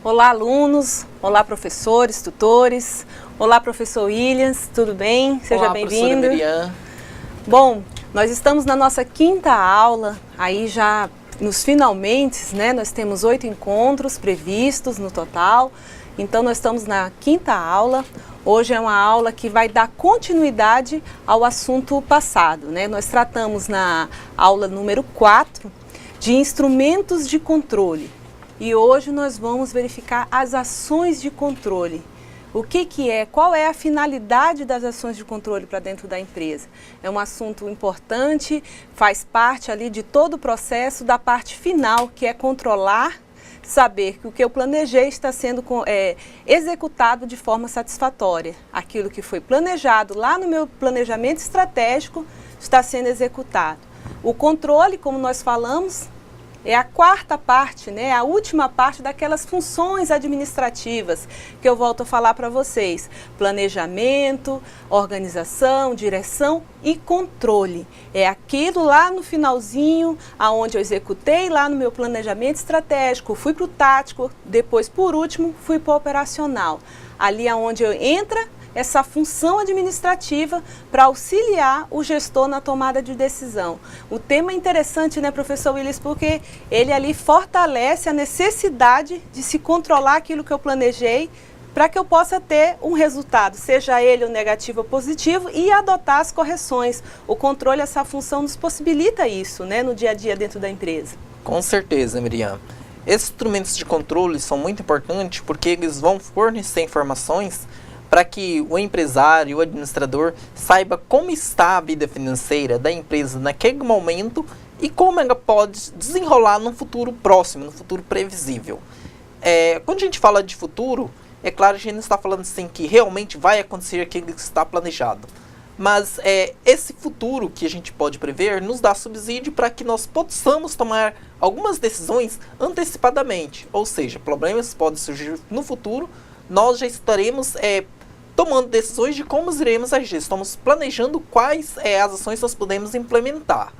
Olá, alunos. Olá, professores, tutores. Olá, professor Williams. Tudo bem? Seja bem-vindo. Olá, professora Miriam. Bom, nós estamos na nossa quinta aula, aí já nos finalmente, né? Nós temos 8 encontros previstos no total. Então, nós estamos na quinta aula. Hoje é uma aula que vai dar continuidade ao assunto passado, né? Nós tratamos na aula número 4 de instrumentos de controle. E hoje nós vamos verificar as ações de controle. O que é, qual é a finalidade das ações de controle para dentro da empresa? É um assunto importante, faz parte ali de todo o processo da parte final, que é controlar, saber que o que eu planejei está sendo executado de forma satisfatória. Aquilo que foi planejado lá no meu planejamento estratégico está sendo executado. O controle, como nós falamos, é a quarta parte, né? A última parte daquelas funções administrativas que eu volto a falar para vocês. Planejamento, organização, direção e controle. É aquilo lá no finalzinho, aonde eu executei lá no meu planejamento estratégico, fui para o tático, depois, por último, fui para o operacional. Ali é onde entra essa função administrativa para auxiliar o gestor na tomada de decisão. O tema é interessante, né, professor Willis, porque ele ali fortalece a necessidade de se controlar aquilo que eu planejei para que eu possa ter um resultado, seja ele o negativo ou positivo, e adotar as correções. O controle, essa função nos possibilita isso, né, no dia a dia dentro da empresa. Com certeza, Miriam. Esses instrumentos de controle são muito importantes porque eles vão fornecer informações para que o empresário, o administrador, saiba como está a vida financeira da empresa naquele momento e como ela pode desenrolar no futuro próximo, no futuro previsível. Quando a gente fala de futuro, é claro que a gente não está falando assim que realmente vai acontecer aquilo que está planejado. Mas esse futuro que a gente pode prever nos dá subsídio para que nós possamos tomar algumas decisões antecipadamente. Ou seja, problemas podem surgir no futuro, nós já estaremos tomando decisões de como iremos agir. Estamos planejando quais as ações nós podemos implementar.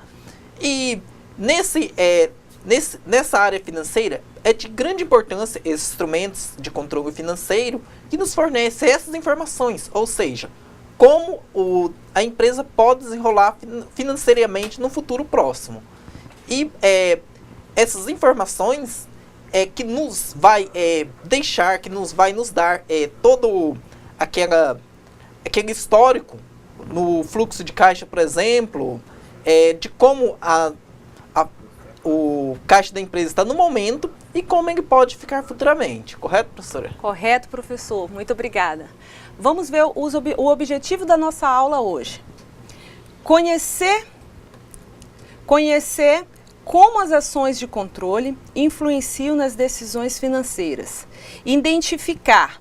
E nessa área financeira, é de grande importância esses instrumentos de controle financeiro que nos fornecem essas informações, ou seja, como a empresa pode desenrolar financeiramente no futuro próximo. E essas informações que nos vai deixar, que nos vai nos dar todo aquele histórico no fluxo de caixa, por exemplo, de como o caixa da empresa está no momento e como ele pode ficar futuramente. Correto, professora? Correto, professor. Muito obrigada. Vamos ver o objetivo da nossa aula hoje. Conhecer como as ações de controle influenciam nas decisões financeiras. Identificar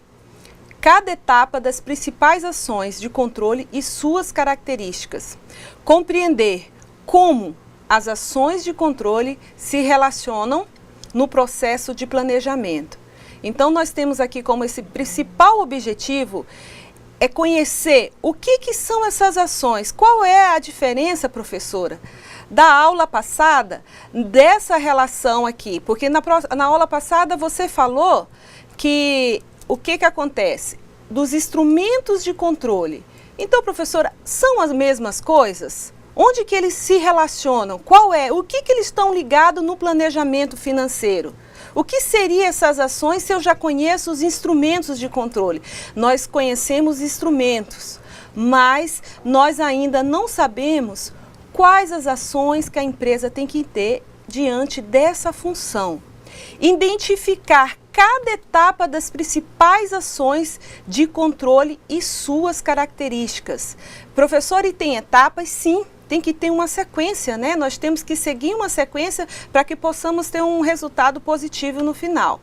cada etapa das principais ações de controle e suas características. Compreender como as ações de controle se relacionam no processo de planejamento. Então, nós temos aqui como esse principal objetivo é conhecer o que são essas ações. Qual é a diferença, professora, da aula passada dessa relação aqui? Porque na aula passada você falou que o que acontece? Dos instrumentos de controle. Então, professora, são as mesmas coisas? Onde que eles se relacionam? O que eles estão ligados no planejamento financeiro? O que seriam essas ações se eu já conheço os instrumentos de controle? Nós conhecemos instrumentos, mas nós ainda não sabemos quais as ações que a empresa tem que ter diante dessa função. Identificar cada etapa das principais ações de controle e suas características. Professor, e tem etapas? Sim, tem que ter uma sequência, né? Nós temos que seguir uma sequência para que possamos ter um resultado positivo no final.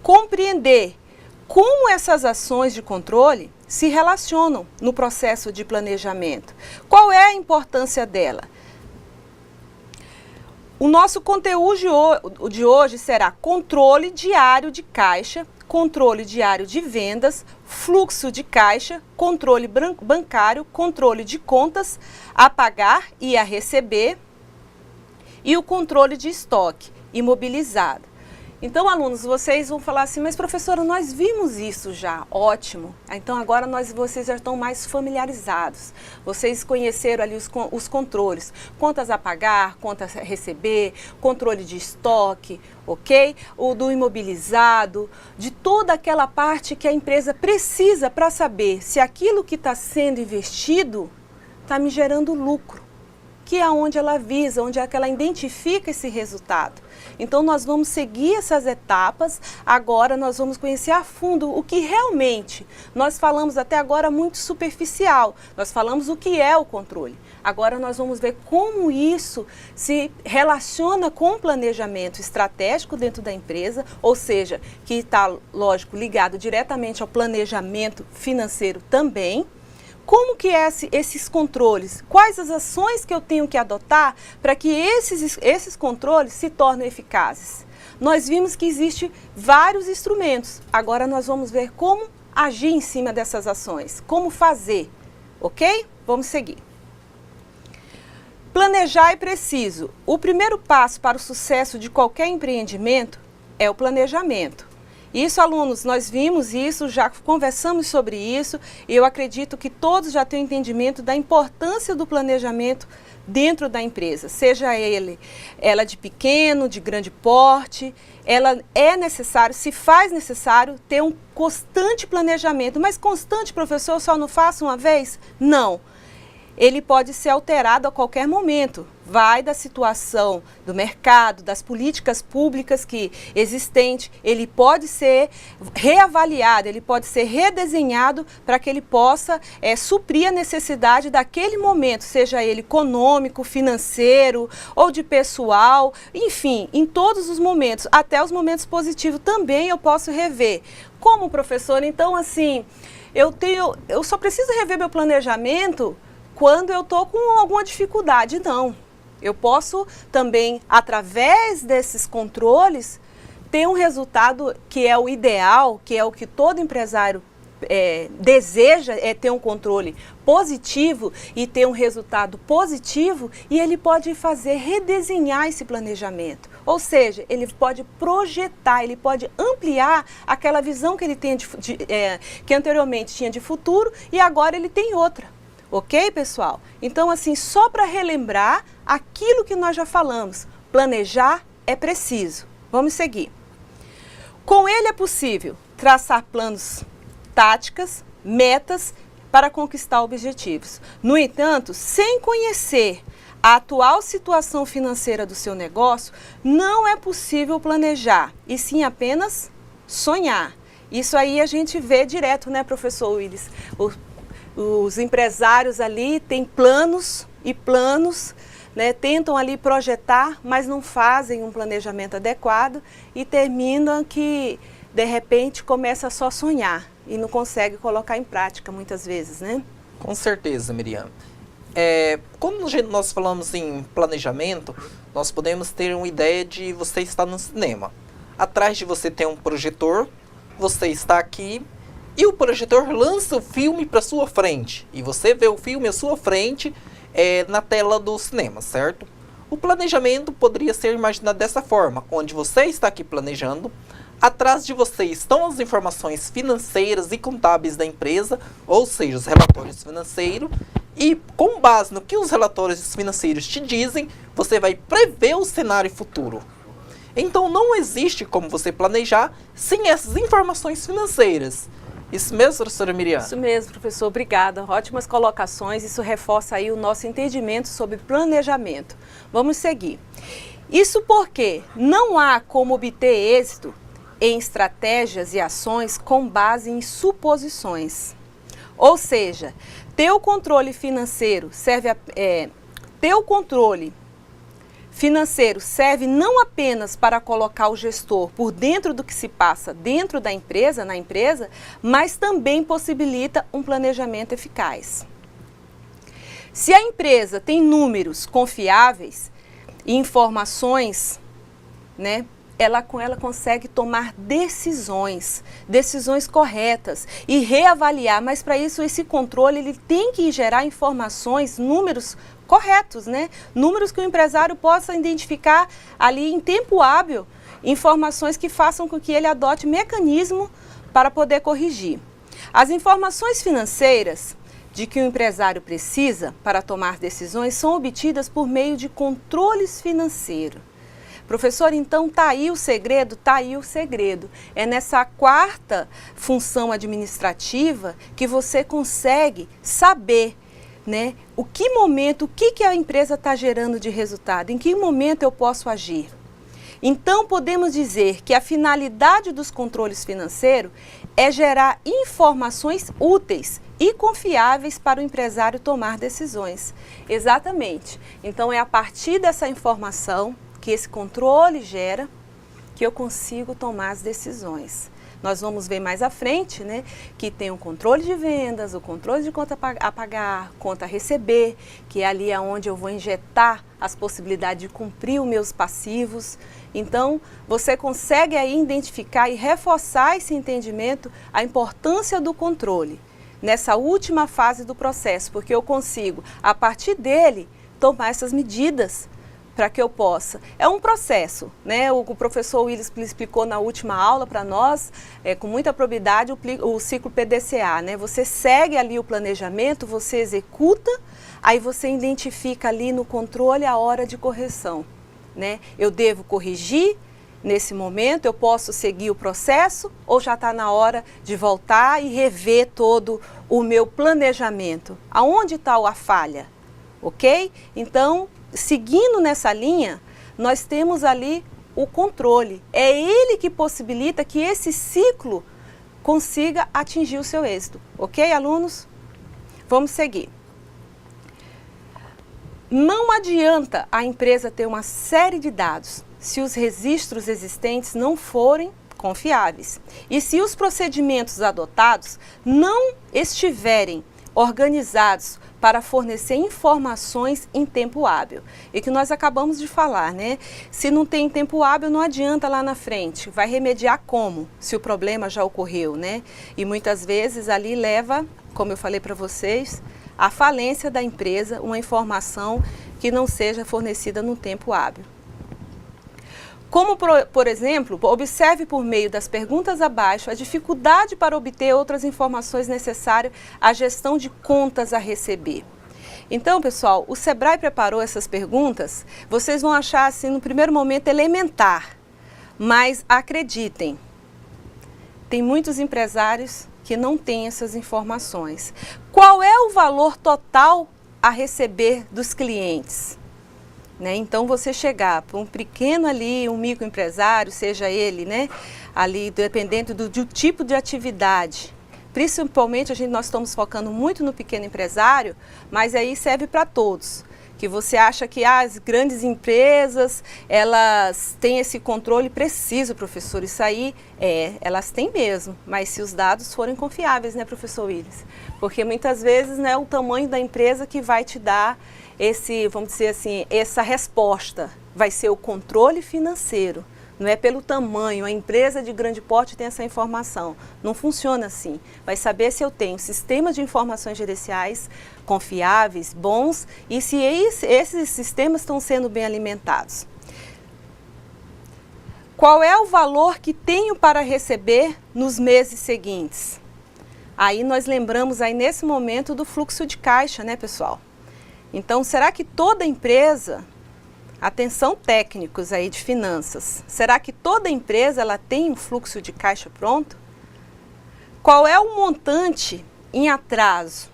Compreender como essas ações de controle se relacionam no processo de planejamento. Qual é a importância dela? O nosso conteúdo de hoje será controle diário de caixa, controle diário de vendas, fluxo de caixa, controle bancário, controle de contas a pagar e a receber e o controle de estoque imobilizado. Então, alunos, vocês vão falar assim, mas professora, nós vimos isso já, ótimo. Então, agora vocês já estão mais familiarizados. Vocês conheceram ali os controles, contas a pagar, contas a receber, controle de estoque, ok? O do imobilizado, de toda aquela parte que a empresa precisa para saber se aquilo que está sendo investido está me gerando lucro, que é onde ela visa, onde é que ela identifica esse resultado. Então, nós vamos seguir essas etapas, agora nós vamos conhecer a fundo o que realmente, nós falamos até agora muito superficial, nós falamos o que é o controle. Agora nós vamos ver como isso se relaciona com o planejamento estratégico dentro da empresa, ou seja, que está, lógico, ligado diretamente ao planejamento financeiro também. Como que é esses controles? Quais as ações que eu tenho que adotar para que esses controles se tornem eficazes? Nós vimos que existem vários instrumentos. Agora nós vamos ver como agir em cima dessas ações, como fazer, ok? Vamos seguir. Planejar é preciso. O primeiro passo para o sucesso de qualquer empreendimento é o planejamento. Isso, alunos, nós vimos isso, já conversamos sobre isso e eu acredito que todos já têm entendimento da importância do planejamento dentro da empresa, seja ela de pequeno, de grande porte, ela é necessário, se faz necessário ter um constante planejamento. Mas constante, professor, eu só não faço uma vez? Não. Ele pode ser alterado a qualquer momento. Vai da situação do mercado, das políticas públicas que existentes, ele pode ser reavaliado, ele pode ser redesenhado para que ele possa suprir a necessidade daquele momento, seja ele econômico, financeiro ou de pessoal, enfim, em todos os momentos, até os momentos positivos também eu posso rever. Como professor, então assim, eu só preciso rever meu planejamento quando eu estou com alguma dificuldade, não. Eu posso também, através desses controles, ter um resultado que é o ideal, que é o que todo empresário deseja, é ter um controle positivo e ter um resultado positivo, e ele pode redesenhar esse planejamento. Ou seja, ele pode projetar, ele pode ampliar aquela visão que ele tem que anteriormente tinha de futuro e agora ele tem outra. Ok, pessoal? Então, assim, só para relembrar aquilo que nós já falamos, planejar é preciso. Vamos seguir. Com ele é possível traçar planos, táticas, metas para conquistar objetivos. No entanto, sem conhecer a atual situação financeira do seu negócio, não é possível planejar, e sim apenas sonhar. Isso aí a gente vê direto, né, professor Willis? Os empresários ali têm planos e planos, né, tentam ali projetar, mas não fazem um planejamento adequado e terminam que, de repente, começa só a sonhar e não consegue colocar em prática muitas vezes, né? Com certeza, Miriam. Quando nós falamos em planejamento, nós podemos ter uma ideia de você estar no cinema. Atrás de você tem um projetor, você está aqui, e o projetor lança o filme para sua frente. E você vê o filme à sua frente na tela do cinema, certo? O planejamento poderia ser imaginado dessa forma, onde você está aqui planejando, atrás de você estão as informações financeiras e contábeis da empresa, ou seja, os relatórios financeiros, e com base no que os relatórios financeiros te dizem, você vai prever o cenário futuro. Então não existe como você planejar sem essas informações financeiras. Isso mesmo, professora Miriam? Isso mesmo, professor. Obrigada. Ótimas colocações. Isso reforça aí o nosso entendimento sobre planejamento. Vamos seguir. Isso porque não há como obter êxito em estratégias e ações com base em suposições. Ou seja, ter o controle financeiro serve não apenas para colocar o gestor por dentro do que se passa dentro da empresa, na empresa, mas também possibilita um planejamento eficaz. Se a empresa tem números confiáveis e informações, né, ela consegue tomar decisões corretas e reavaliar, mas para isso esse controle ele tem que gerar informações, números corretos, né? Números que o empresário possa identificar ali em tempo hábil informações que façam com que ele adote mecanismo para poder corrigir. As informações financeiras de que o empresário precisa para tomar decisões são obtidas por meio de controles financeiros. Professor, então tá aí o segredo? Tá aí o segredo. É nessa quarta função administrativa que você consegue saber, né, o que a empresa está gerando de resultado, em que momento eu posso agir. Então, podemos dizer que a finalidade dos controles financeiros é gerar informações úteis e confiáveis para o empresário tomar decisões. Exatamente. Então, é a partir dessa informação que esse controle gera que eu consigo tomar as decisões. Nós vamos ver mais à frente, né, que tem o controle de vendas, o controle de conta a pagar, conta a receber, que é ali onde eu vou injetar as possibilidades de cumprir os meus passivos. Então, você consegue aí identificar e reforçar esse entendimento, a importância do controle nessa última fase do processo, porque eu consigo, a partir dele, tomar essas medidas para que eu possa. É um processo, né? O professor Willis explicou na última aula para nós, com muita probidade, o ciclo PDCA, né? Você segue ali o planejamento, você executa, aí você identifica ali no controle a hora de correção, né? Eu devo corrigir nesse momento, eu posso seguir o processo ou já está na hora de voltar e rever todo o meu planejamento? Aonde está a falha? Ok? Então, seguindo nessa linha, nós temos ali o controle. É ele que possibilita que esse ciclo consiga atingir o seu êxito. Ok, alunos? Vamos seguir. Não adianta a empresa ter uma série de dados se os registros existentes não forem confiáveis e se os procedimentos adotados não estiverem organizados para fornecer informações em tempo hábil. E que nós acabamos de falar, né? Se não tem tempo hábil, não adianta lá na frente. Vai remediar como? Se o problema já ocorreu, né? E muitas vezes ali leva, como eu falei para vocês, à falência da empresa, uma informação que não seja fornecida no tempo hábil. Como, por exemplo, observe por meio das perguntas abaixo a dificuldade para obter outras informações necessárias à gestão de contas a receber. Então, pessoal, o Sebrae preparou essas perguntas, vocês vão achar assim no primeiro momento elementar, mas acreditem, tem muitos empresários que não têm essas informações. Qual é o valor total a receber dos clientes? Né? Então, você chegar para um pequeno ali, um microempresário, seja ele, né, ali dependendo do tipo de atividade, principalmente nós estamos focando muito no pequeno empresário, mas aí serve para todos. Que você acha que as grandes empresas, elas têm esse controle preciso, professor, isso aí, elas têm mesmo, mas se os dados forem confiáveis, né, professor Willis? Porque muitas vezes, né, o tamanho da empresa que vai te dar vamos dizer assim, essa resposta vai ser o controle financeiro, não é pelo tamanho. A empresa de grande porte tem essa informação, não funciona assim. Vai saber se eu tenho sistemas de informações gerenciais confiáveis, bons, e se esses sistemas estão sendo bem alimentados. Qual é o valor que tenho para receber nos meses seguintes? Aí nós lembramos aí nesse momento do fluxo de caixa, né, pessoal? Então, será que toda empresa, atenção técnicos aí de finanças, será que toda empresa ela tem um fluxo de caixa pronto? Qual é o montante em atraso?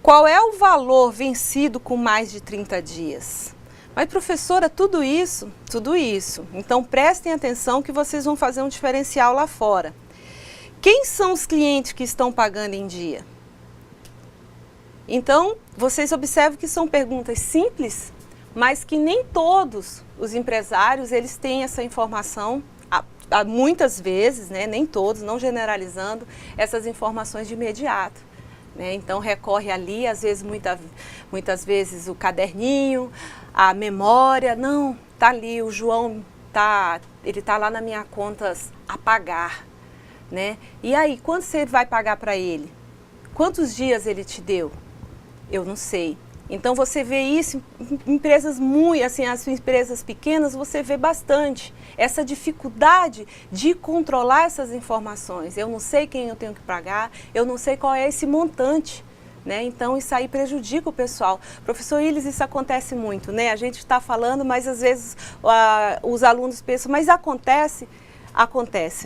Qual é o valor vencido com mais de 30 dias? Mas, professora, tudo isso? Tudo isso. Então, prestem atenção que vocês vão fazer um diferencial lá fora. Quem são os clientes que estão pagando em dia? Então, vocês observam que são perguntas simples, mas que nem todos os empresários eles têm essa informação, muitas vezes, né, nem todos, não generalizando, essas informações de imediato. Né? Então, recorre ali, às vezes, muitas vezes, o caderninho, a memória, não, tá ali, o João, ele tá lá na minha contas a pagar. Né? E aí, quanto você vai pagar para ele? Quantos dias ele te deu? Eu não sei. Então você vê isso em empresas muito, assim, as empresas pequenas, você vê bastante essa dificuldade de controlar essas informações. Eu não sei quem eu tenho que pagar, eu não sei qual é esse montante, né? Então isso aí prejudica o pessoal. Professor Willis, isso acontece muito, né? A gente está falando, mas às vezes os alunos pensam, mas acontece,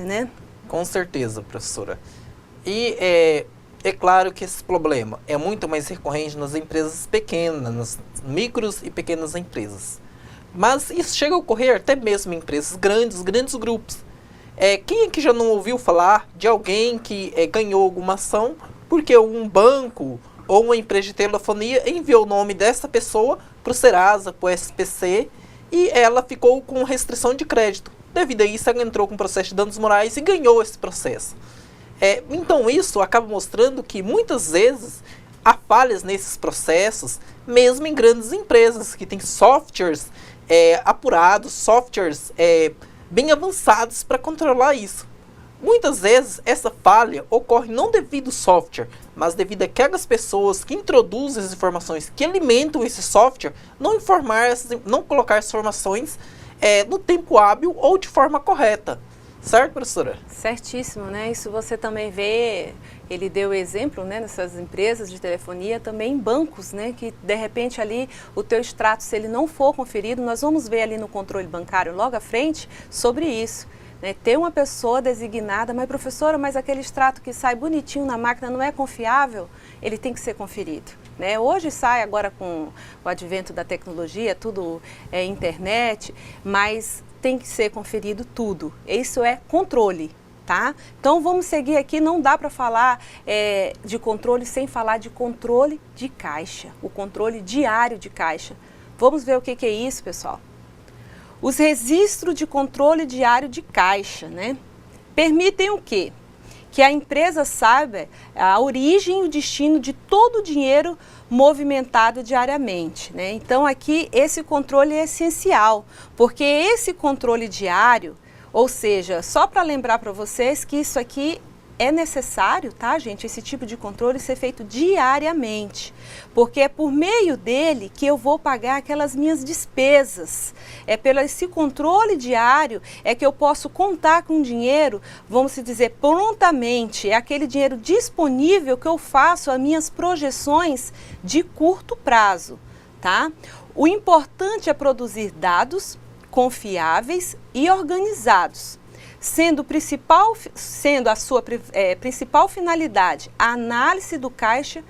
né? Com certeza, professora. E é claro que esse problema é muito mais recorrente nas empresas pequenas, nas micros e pequenas empresas. Mas isso chega a ocorrer até mesmo em empresas grandes, grandes grupos. Quem é que já não ouviu falar de alguém que ganhou alguma ação porque um banco ou uma empresa de telefonia enviou o nome dessa pessoa para o Serasa, para o SPC, e ela ficou com restrição de crédito. Devido a isso, ela entrou com processo de danos morais e ganhou esse processo. Então isso acaba mostrando que muitas vezes há falhas nesses processos, mesmo em grandes empresas que têm softwares apurados, softwares bem avançados para controlar isso. Muitas vezes essa falha ocorre não devido ao software, mas devido àquelas pessoas que introduzem as informações, que alimentam esse software, não colocar as informações no tempo hábil ou de forma correta. Certo, professora? Certíssimo, né? Isso você também vê, ele deu exemplo, né, nessas empresas de telefonia, também em bancos, né, que de repente ali o teu extrato, se ele não for conferido, nós vamos ver ali no controle bancário logo à frente sobre isso. Né? Ter uma pessoa designada, mas professora, mas aquele extrato que sai bonitinho na máquina não é confiável, ele tem que ser conferido. Né? Hoje sai agora com o advento da tecnologia, tudo é internet, mas tem que ser conferido tudo. Isso é controle, tá? Então vamos seguir aqui, não dá para falar de controle sem falar de controle de caixa, o controle diário de caixa. Vamos ver o que é isso, pessoal. Os registros de controle diário de caixa, né? Permitem o quê? Que a empresa saiba a origem e o destino de todo o dinheiro movimentado diariamente, né? Então aqui esse controle é essencial, porque esse controle diário, ou seja, só para lembrar para vocês que isso aqui é necessário, tá, gente? Esse tipo de controle ser feito diariamente, porque é por meio dele que eu vou pagar aquelas minhas despesas. É pelo esse controle diário é que eu posso contar com dinheiro, vamos dizer, prontamente. É aquele dinheiro disponível que eu faço as minhas projeções de curto prazo, tá? O importante é produzir dados confiáveis e organizados. Sendo a sua principal finalidade a análise do caixa,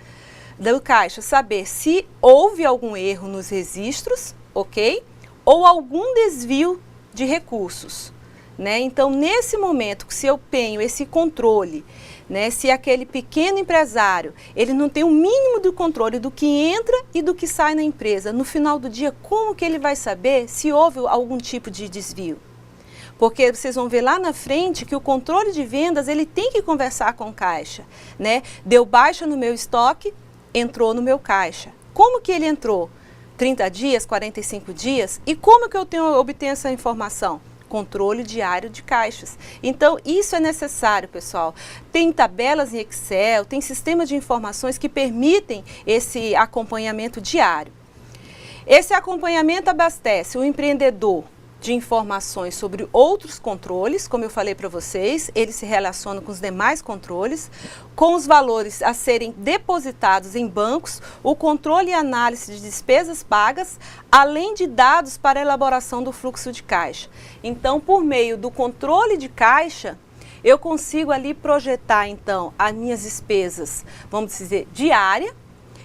saber se houve algum erro nos registros, ok? Ou algum desvio de recursos, né? Então, nesse momento, se eu tenho esse controle, né, se aquele pequeno empresário, ele não tem o mínimo de controle do que entra e do que sai na empresa, no final do dia, como que ele vai saber se houve algum tipo de desvio? Porque vocês vão ver lá na frente que o controle de vendas, ele tem que conversar com o caixa, né? Deu baixa no meu estoque, entrou no meu caixa. Como que ele entrou? 30 dias, 45 dias? E como que eu obtenho essa informação? Controle diário de caixas. Então, isso é necessário, pessoal. Tem tabelas em Excel, tem sistemas de informações que permitem esse acompanhamento diário. Esse acompanhamento abastece o empreendedor de informações sobre outros controles, como eu falei para vocês, ele se relaciona com os demais controles, com os valores a serem depositados em bancos, o controle e análise de despesas pagas, além de dados para a elaboração do fluxo de caixa. Então, por meio do controle de caixa, eu consigo ali projetar, então, as minhas despesas, vamos dizer, diária.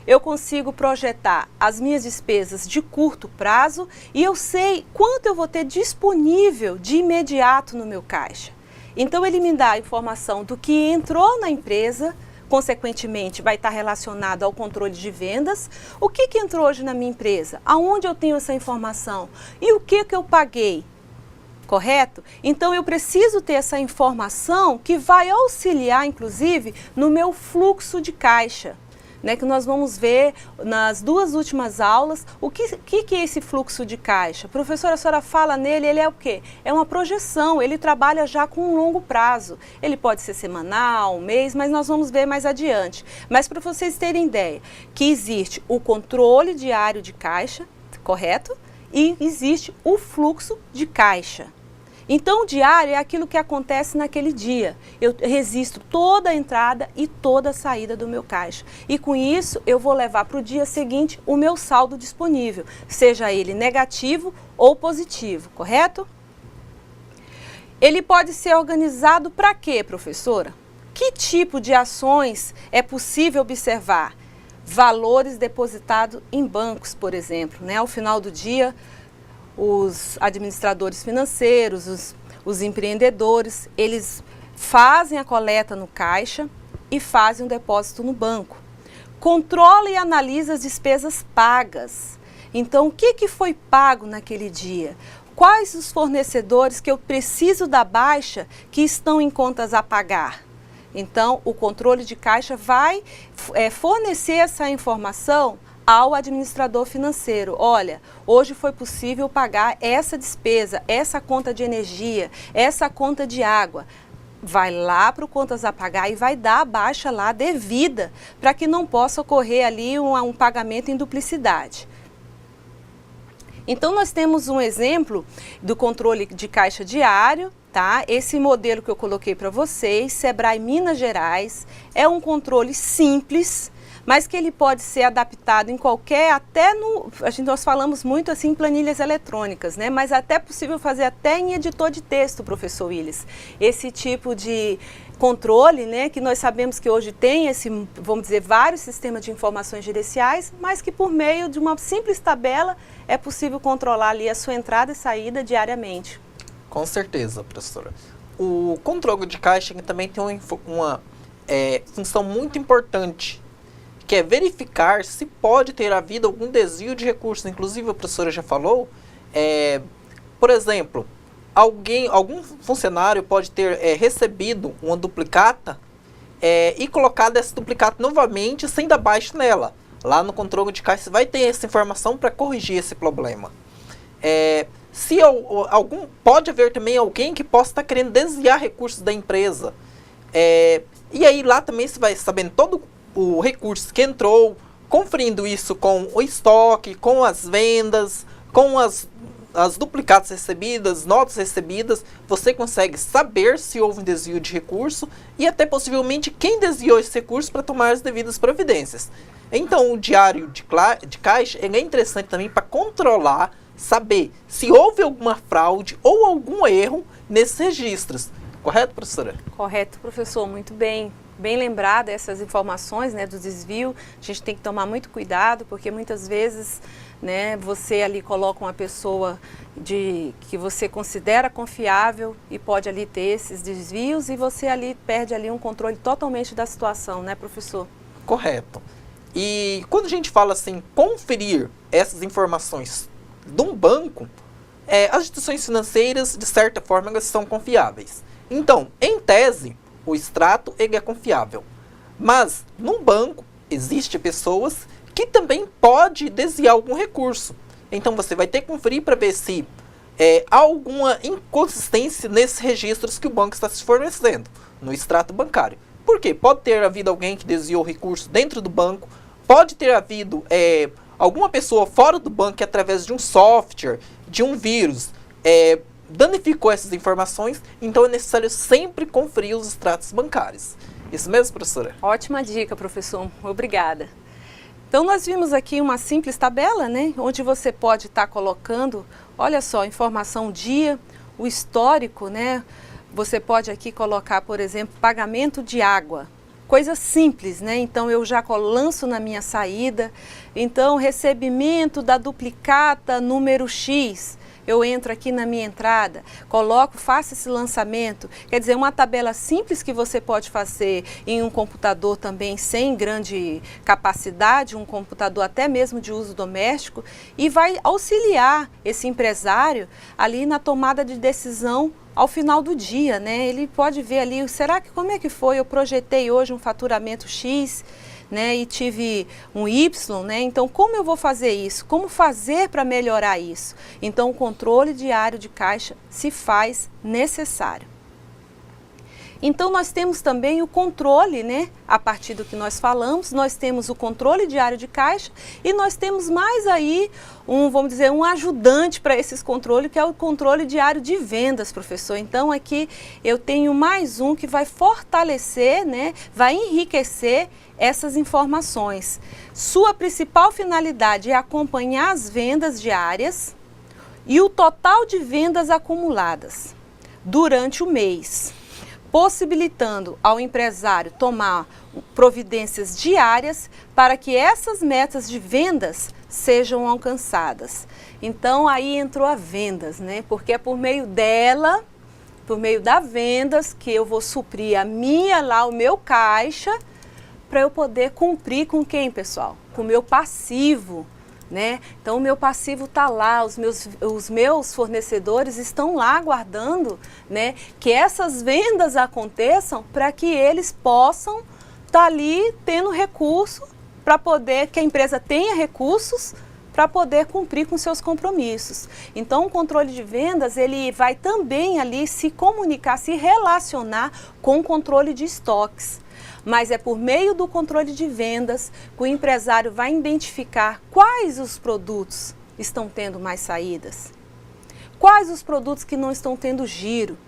Eu consigo projetar as minhas despesas de curto prazo e eu sei quanto eu vou ter disponível de imediato no meu caixa. Então, ele me dá a informação do que entrou na empresa, consequentemente vai estar relacionado ao controle de vendas. O que entrou hoje na minha empresa? Aonde eu tenho essa informação? E o que eu paguei? Correto? Então, eu preciso ter essa informação que vai auxiliar, inclusive, no meu fluxo de caixa. né, que nós vamos ver nas 2 últimas aulas o que é esse fluxo de caixa. Professora, a senhora fala nele, ele é o quê? É uma projeção, ele trabalha já com um longo prazo. Ele pode ser semanal, um mês, mas nós vamos ver mais adiante. Mas para vocês terem ideia, que existe o controle diário de caixa, correto? E existe o fluxo de caixa. Então, o diário é aquilo que acontece naquele dia. Eu registro toda a entrada e toda a saída do meu caixa. E com isso, eu vou levar para o dia seguinte o meu saldo disponível, seja ele negativo ou positivo, correto? Ele pode ser organizado para quê, professora? Que tipo de ações é possível observar? Valores depositados em bancos, por exemplo, né? Ao final do dia, os administradores financeiros, os empreendedores, eles fazem a coleta no caixa e fazem o depósito no banco. Controla e analisa as despesas pagas. Então, o que foi pago naquele dia? Quais os fornecedores que eu preciso da baixa que estão em contas a pagar? Então, o controle de caixa vai fornecer essa informação ao administrador financeiro. Olha, hoje foi possível pagar essa despesa, essa conta de energia, essa conta de água. Vai lá para o contas a pagar e vai dar a baixa lá devida, para que não possa ocorrer ali um pagamento em duplicidade. Então, nós temos um exemplo do controle de caixa diário, tá? Esse modelo que eu coloquei para vocês, Sebrae Minas Gerais, é um controle simples, mas que ele pode ser adaptado em qualquer, nós falamos muito assim em planilhas eletrônicas, né? Mas até é possível fazer até em editor de texto, professor Willis. Esse tipo de controle, né? Que nós sabemos que hoje tem vamos dizer, vários sistemas de informações gerenciais, mas que por meio de uma simples tabela é possível controlar ali a sua entrada e saída diariamente. Com certeza, professora. O controle de caixa também tem uma função muito importante, que é verificar se pode ter havido algum desvio de recursos. Inclusive, a professora já falou, por exemplo, algum funcionário pode ter recebido uma duplicata e colocado essa duplicata novamente sem dar baixa nela. Lá no controle de caixa você vai ter essa informação para corrigir esse problema. Pode haver também alguém que possa estar querendo desviar recursos da empresa. E aí lá também você vai sabendo todo o recurso que entrou, conferindo isso com o estoque, com as vendas, com as duplicatas recebidas, notas recebidas. Você consegue saber se houve um desvio de recurso e até possivelmente quem desviou esse recurso para tomar as devidas providências. Então, o diário de caixa é interessante também para controlar, saber se houve alguma fraude ou algum erro nesses registros. Correto, professora? Correto, professor. Muito bem. Bem lembrada essas informações, né, do desvio. A gente tem que tomar muito cuidado, porque muitas vezes, né, você ali coloca uma pessoa que você considera confiável e pode ali ter esses desvios e você ali perde ali um controle totalmente da situação, né, professor? Correto. E quando a gente fala assim, conferir essas informações de um banco, as instituições financeiras, de certa forma, elas são confiáveis. Então, em tese, o extrato ele é confiável. Mas, num banco, existem pessoas que também podem desviar algum recurso. Então, você vai ter que conferir para ver se há alguma inconsistência nesses registros que o banco está se fornecendo, no extrato bancário. Por quê? Pode ter havido alguém que desviou o recurso dentro do banco, pode ter havido alguma pessoa fora do banco que, através de um software, de um vírus, danificou essas informações. Então é necessário sempre conferir os extratos bancários. Isso mesmo, professora? Ótima dica, professor. Obrigada. Então nós vimos aqui uma simples tabela, né, onde você pode estar colocando, olha só, informação dia, o histórico, né? Você pode aqui colocar, por exemplo, pagamento de água. Coisa simples, né? Então eu já lanço na minha saída. Então, recebimento da duplicata número X. Eu entro aqui na minha entrada, faço esse lançamento. Quer dizer, uma tabela simples que você pode fazer em um computador também sem grande capacidade, um computador até mesmo de uso doméstico, e vai auxiliar esse empresário ali na tomada de decisão ao final do dia, né? Ele pode ver ali, como é que foi? Eu projetei hoje um faturamento X, né, e tive um Y, né, então como eu vou fazer isso? Como fazer para melhorar isso? Então o controle diário de caixa se faz necessário. Então nós temos também o controle, né, a partir do que nós falamos, nós temos o controle diário de caixa e nós temos mais aí vamos dizer, um ajudante para esses controles, que é o controle diário de vendas, professor. Então aqui eu tenho mais um que vai fortalecer, né, vai enriquecer essas informações. Sua principal finalidade é acompanhar as vendas diárias e o total de vendas acumuladas durante o mês, possibilitando ao empresário tomar providências diárias para que essas metas de vendas sejam alcançadas. Então aí entrou a vendas, né? Porque é por meio dela, por meio da vendas, que eu vou suprir o meu caixa, para eu poder cumprir com quem, pessoal? Com o meu passivo, né? Então o meu passivo está lá, os meus fornecedores estão lá aguardando, né, que essas vendas aconteçam para que eles possam estar ali tendo recurso para poder, que a empresa tenha recursos para poder cumprir com seus compromissos. Então o controle de vendas, ele vai também ali se comunicar, se relacionar com o controle de estoques. Mas é por meio do controle de vendas que o empresário vai identificar quais os produtos estão tendo mais saídas, quais os produtos que não estão tendo giro,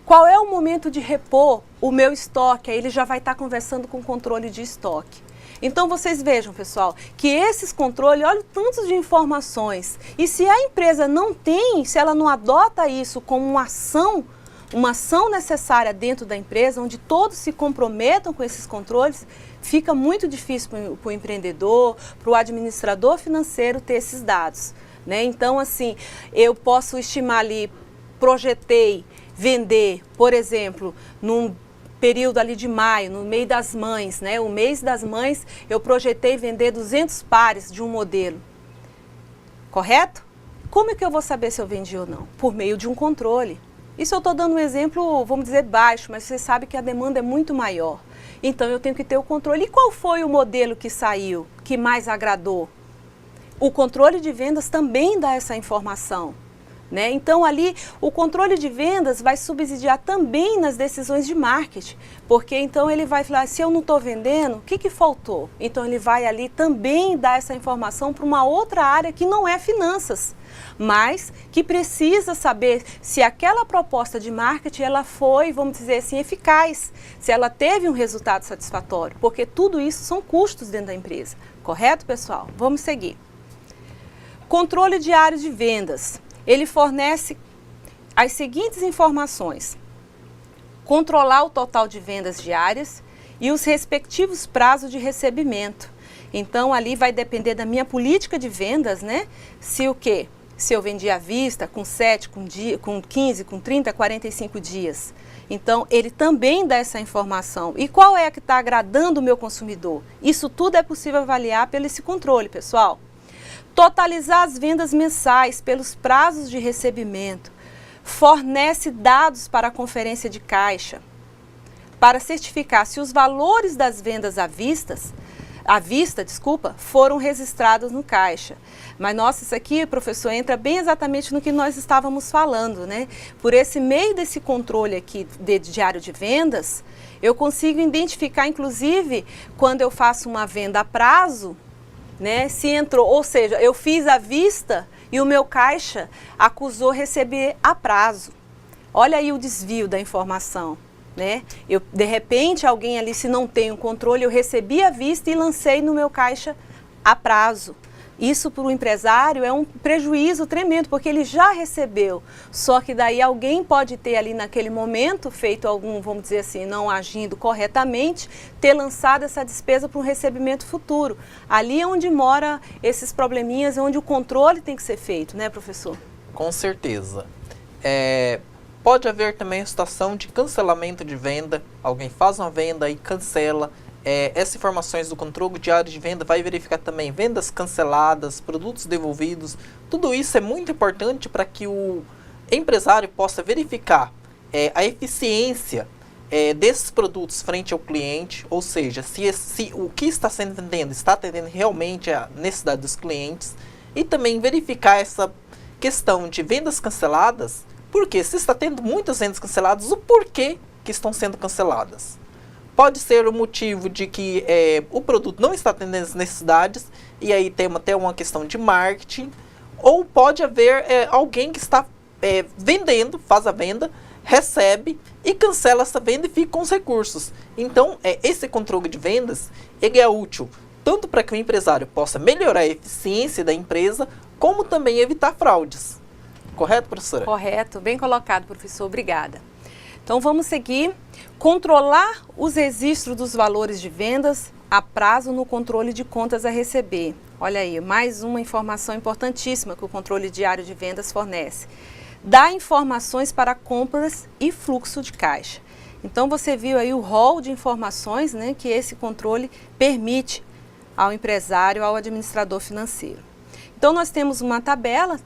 qual é o momento de repor o meu estoque. Aí ele já vai estar conversando com o controle de estoque. Então vocês vejam, pessoal, que esses controles, olha o tanto de informações. E se a empresa não tem, se ela não adota isso como uma ação necessária dentro da empresa, onde todos se comprometam com esses controles, fica muito difícil para o empreendedor, para o administrador financeiro ter esses dados, né? Então, assim, eu posso estimar ali, projetei vender, por exemplo, num período ali de maio, no mês das mães, né? O mês das mães, eu projetei vender 200 pares de um modelo, correto? Como é que eu vou saber se eu vendi ou não? Por meio de um controle. Isso eu estou dando um exemplo, vamos dizer, baixo, mas você sabe que a demanda é muito maior. Então eu tenho que ter o controle. E qual foi o modelo que saiu, que mais agradou? O controle de vendas também dá essa informação, né? Então ali o controle de vendas vai subsidiar também nas decisões de marketing, porque então ele vai falar, se eu não estou vendendo, o que faltou? Então ele vai ali também dar essa informação para uma outra área que não é finanças, mas que precisa saber se aquela proposta de marketing ela foi, vamos dizer assim, eficaz, se ela teve um resultado satisfatório, porque tudo isso são custos dentro da empresa, correto, pessoal? Vamos seguir. Controle diário de vendas. Ele fornece as seguintes informações: controlar o total de vendas diárias e os respectivos prazos de recebimento. Então ali vai depender da minha política de vendas, né? Se o quê? Se eu vendi à vista, com 7, com 15, com 30, 45 dias. Então, ele também dá essa informação. E qual é a que está agradando o meu consumidor? Isso tudo é possível avaliar pelo esse controle, pessoal. Totalizar as vendas mensais pelos prazos de recebimento. Fornece dados para a conferência de caixa, para certificar se os valores das vendas à vista, foram registrados no caixa. Mas, nossa, isso aqui, professor, entra bem exatamente no que nós estávamos falando, né? Por esse meio desse controle aqui de diário de vendas, eu consigo identificar, inclusive, quando eu faço uma venda a prazo, né? Se entrou, ou seja, eu fiz à vista e o meu caixa acusou receber a prazo. Olha aí o desvio da informação, né? De repente, alguém ali, se não tem o controle, eu recebi à vista e lancei no meu caixa a prazo. Isso para o empresário é um prejuízo tremendo, porque ele já recebeu. Só que daí alguém pode ter ali naquele momento feito algum, vamos dizer assim, não agindo corretamente, ter lançado essa despesa para um recebimento futuro. Ali é onde mora esses probleminhas, é onde o controle tem que ser feito, né, professor? Com certeza. Pode haver também a situação de cancelamento de venda. Alguém faz uma venda e cancela. Essas informações do controle diário de venda vai verificar também vendas canceladas, produtos devolvidos. Tudo isso é muito importante para que o empresário possa verificar a eficiência desses produtos frente ao cliente, ou seja, se o que está sendo vendido está atendendo realmente a necessidade dos clientes, e também verificar essa questão de vendas canceladas, porque se está tendo muitas vendas canceladas, o porquê que estão sendo canceladas. Pode ser o motivo de que o produto não está atendendo as necessidades, e aí tem até uma questão de marketing, ou pode haver alguém que está vendendo, faz a venda, recebe e cancela essa venda e fica com os recursos. Então, esse controle de vendas, ele é útil tanto para que o empresário possa melhorar a eficiência da empresa, como também evitar fraudes. Correto, professora? Correto, bem colocado, professor, obrigada. Então vamos seguir. Controlar os registros dos valores de vendas a prazo no controle de contas a receber. Olha aí, mais uma informação importantíssima que o controle diário de vendas fornece. Dá informações para compras e fluxo de caixa. Então você viu aí o rol de informações, né, que esse controle permite ao empresário, ao administrador financeiro. Então nós temos uma tabela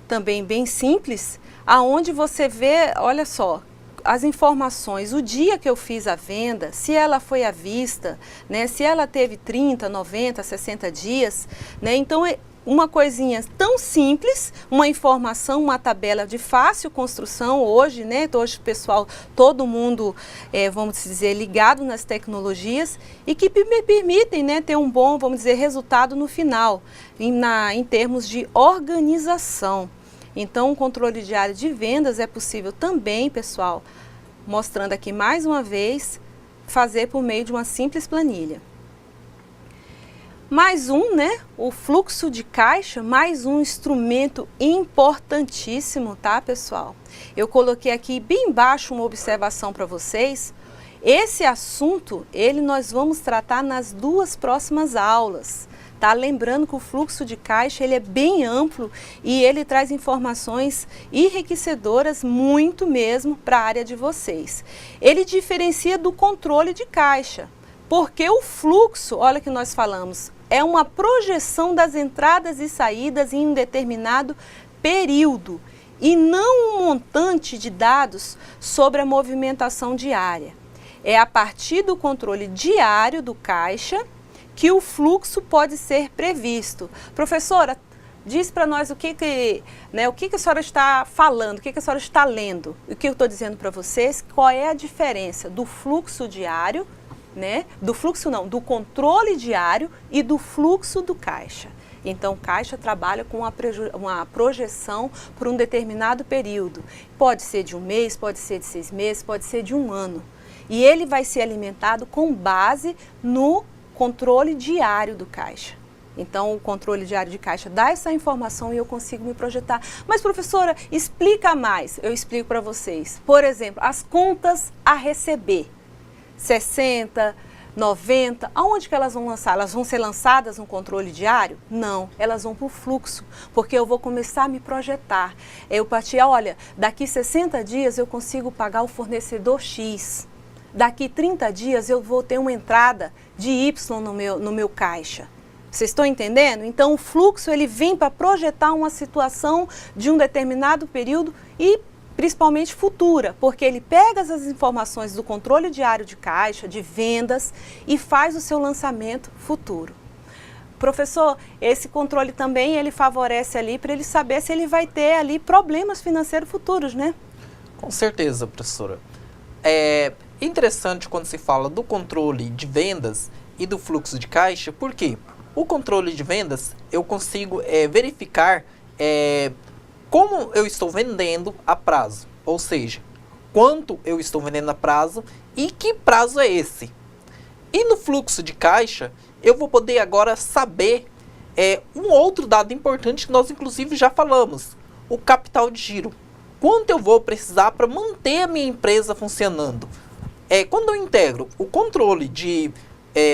também bem simples, aonde você vê, olha só, as informações, o dia que eu fiz a venda, se ela foi à vista, né, se ela teve 30, 90, 60 dias, né, então uma coisinha tão simples, uma informação, uma tabela de fácil construção hoje, né? Hoje o pessoal, todo mundo, vamos dizer, ligado nas tecnologias e que me permitem, né, ter um bom, vamos dizer, resultado no final, em termos de organização. Então, o controle diário de vendas é possível também, pessoal, mostrando aqui mais uma vez, fazer por meio de uma simples planilha. Mais um, né? O fluxo de caixa, mais um instrumento importantíssimo, tá, pessoal? Eu coloquei aqui bem embaixo uma observação para vocês. Esse assunto, nós vamos tratar nas 2 próximas aulas, tá? Lembrando que o fluxo de caixa, ele é bem amplo e ele traz informações enriquecedoras muito mesmo para a área de vocês. Ele diferencia do controle de caixa, porque o fluxo, olha que nós falamos, é uma projeção das entradas e saídas em um determinado período e não um montante de dados sobre a movimentação diária. É a partir do controle diário do caixa que o fluxo pode ser previsto. Professora, diz para nós o que a senhora está falando, o que a senhora está lendo. O que eu estou dizendo para vocês, qual é a diferença do fluxo diário, né? Do controle diário e do fluxo do caixa. Então, o caixa trabalha com uma projeção por um determinado período. Pode ser de um mês, pode ser de 6 meses, pode ser de um ano. E ele vai ser alimentado com base no controle diário do caixa. Então, o controle diário de caixa dá essa informação e eu consigo me projetar. Mas, professora, explica mais. Eu explico para vocês. Por exemplo, as contas a receber. 60, 90, aonde que elas vão lançar? Elas vão ser lançadas no controle diário? Não, elas vão para o fluxo, porque eu vou começar a me projetar. Eu partir, olha, daqui 60 dias eu consigo pagar o fornecedor X. Daqui 30 dias eu vou ter uma entrada de Y no meu caixa. Vocês estão entendendo? Então o fluxo ele vem para projetar uma situação de um determinado período e principalmente futura, porque ele pega as informações do controle diário de caixa, de vendas e faz o seu lançamento futuro. Professor, esse controle também ele favorece ali para ele saber se ele vai ter ali problemas financeiros futuros, né? Com certeza, professora. É interessante quando se fala do controle de vendas e do fluxo de caixa, porque o controle de vendas eu consigo verificar como eu estou vendendo a prazo, ou seja, quanto eu estou vendendo a prazo e que prazo é esse. E no fluxo de caixa, eu vou poder agora saber um outro dado importante que nós inclusive já falamos, o capital de giro. Quanto eu vou precisar para manter a minha empresa funcionando. Quando eu integro o controle de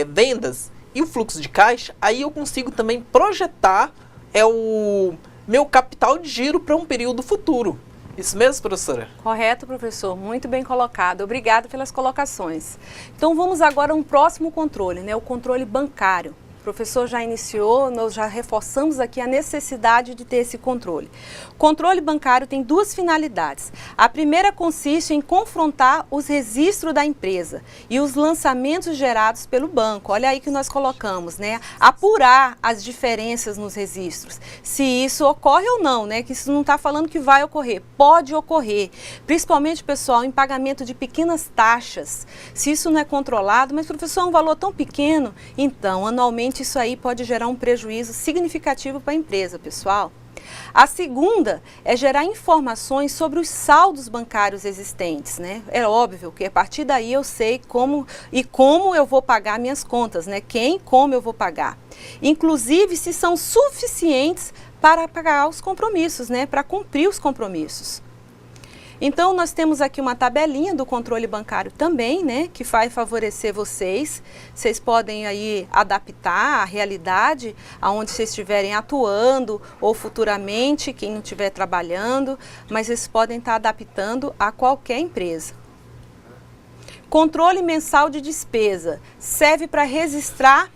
vendas e o fluxo de caixa, aí eu consigo também projetar o meu capital de giro para um período futuro. Isso mesmo, professora? Correto, professor. Muito bem colocado. Obrigado pelas colocações. Então, vamos agora a um próximo controle, né? O controle bancário. O professor já iniciou, nós já reforçamos aqui a necessidade de ter esse controle. O controle bancário tem duas finalidades. A primeira consiste em confrontar os registros da empresa e os lançamentos gerados pelo banco. Olha aí que nós colocamos, né? Apurar as diferenças nos registros. Se isso ocorre ou não, né? Que isso não está falando que vai ocorrer. Pode ocorrer. Principalmente, pessoal, em pagamento de pequenas taxas. Se isso não é controlado, mas professor, é um valor tão pequeno, então anualmente isso aí pode gerar um prejuízo significativo para a empresa, pessoal. A segunda é gerar informações sobre os saldos bancários existentes, né? É óbvio que a partir daí eu sei como eu vou pagar minhas contas, né? Quem, como eu vou pagar. Inclusive se são suficientes para pagar os compromissos, né? Para cumprir os compromissos. Então, nós temos aqui uma tabelinha do controle bancário também, né, que vai favorecer vocês. Vocês podem aí adaptar a realidade aonde vocês estiverem atuando ou futuramente, quem não estiver trabalhando, mas vocês podem estar adaptando a qualquer empresa. Controle mensal de despesa serve para registrar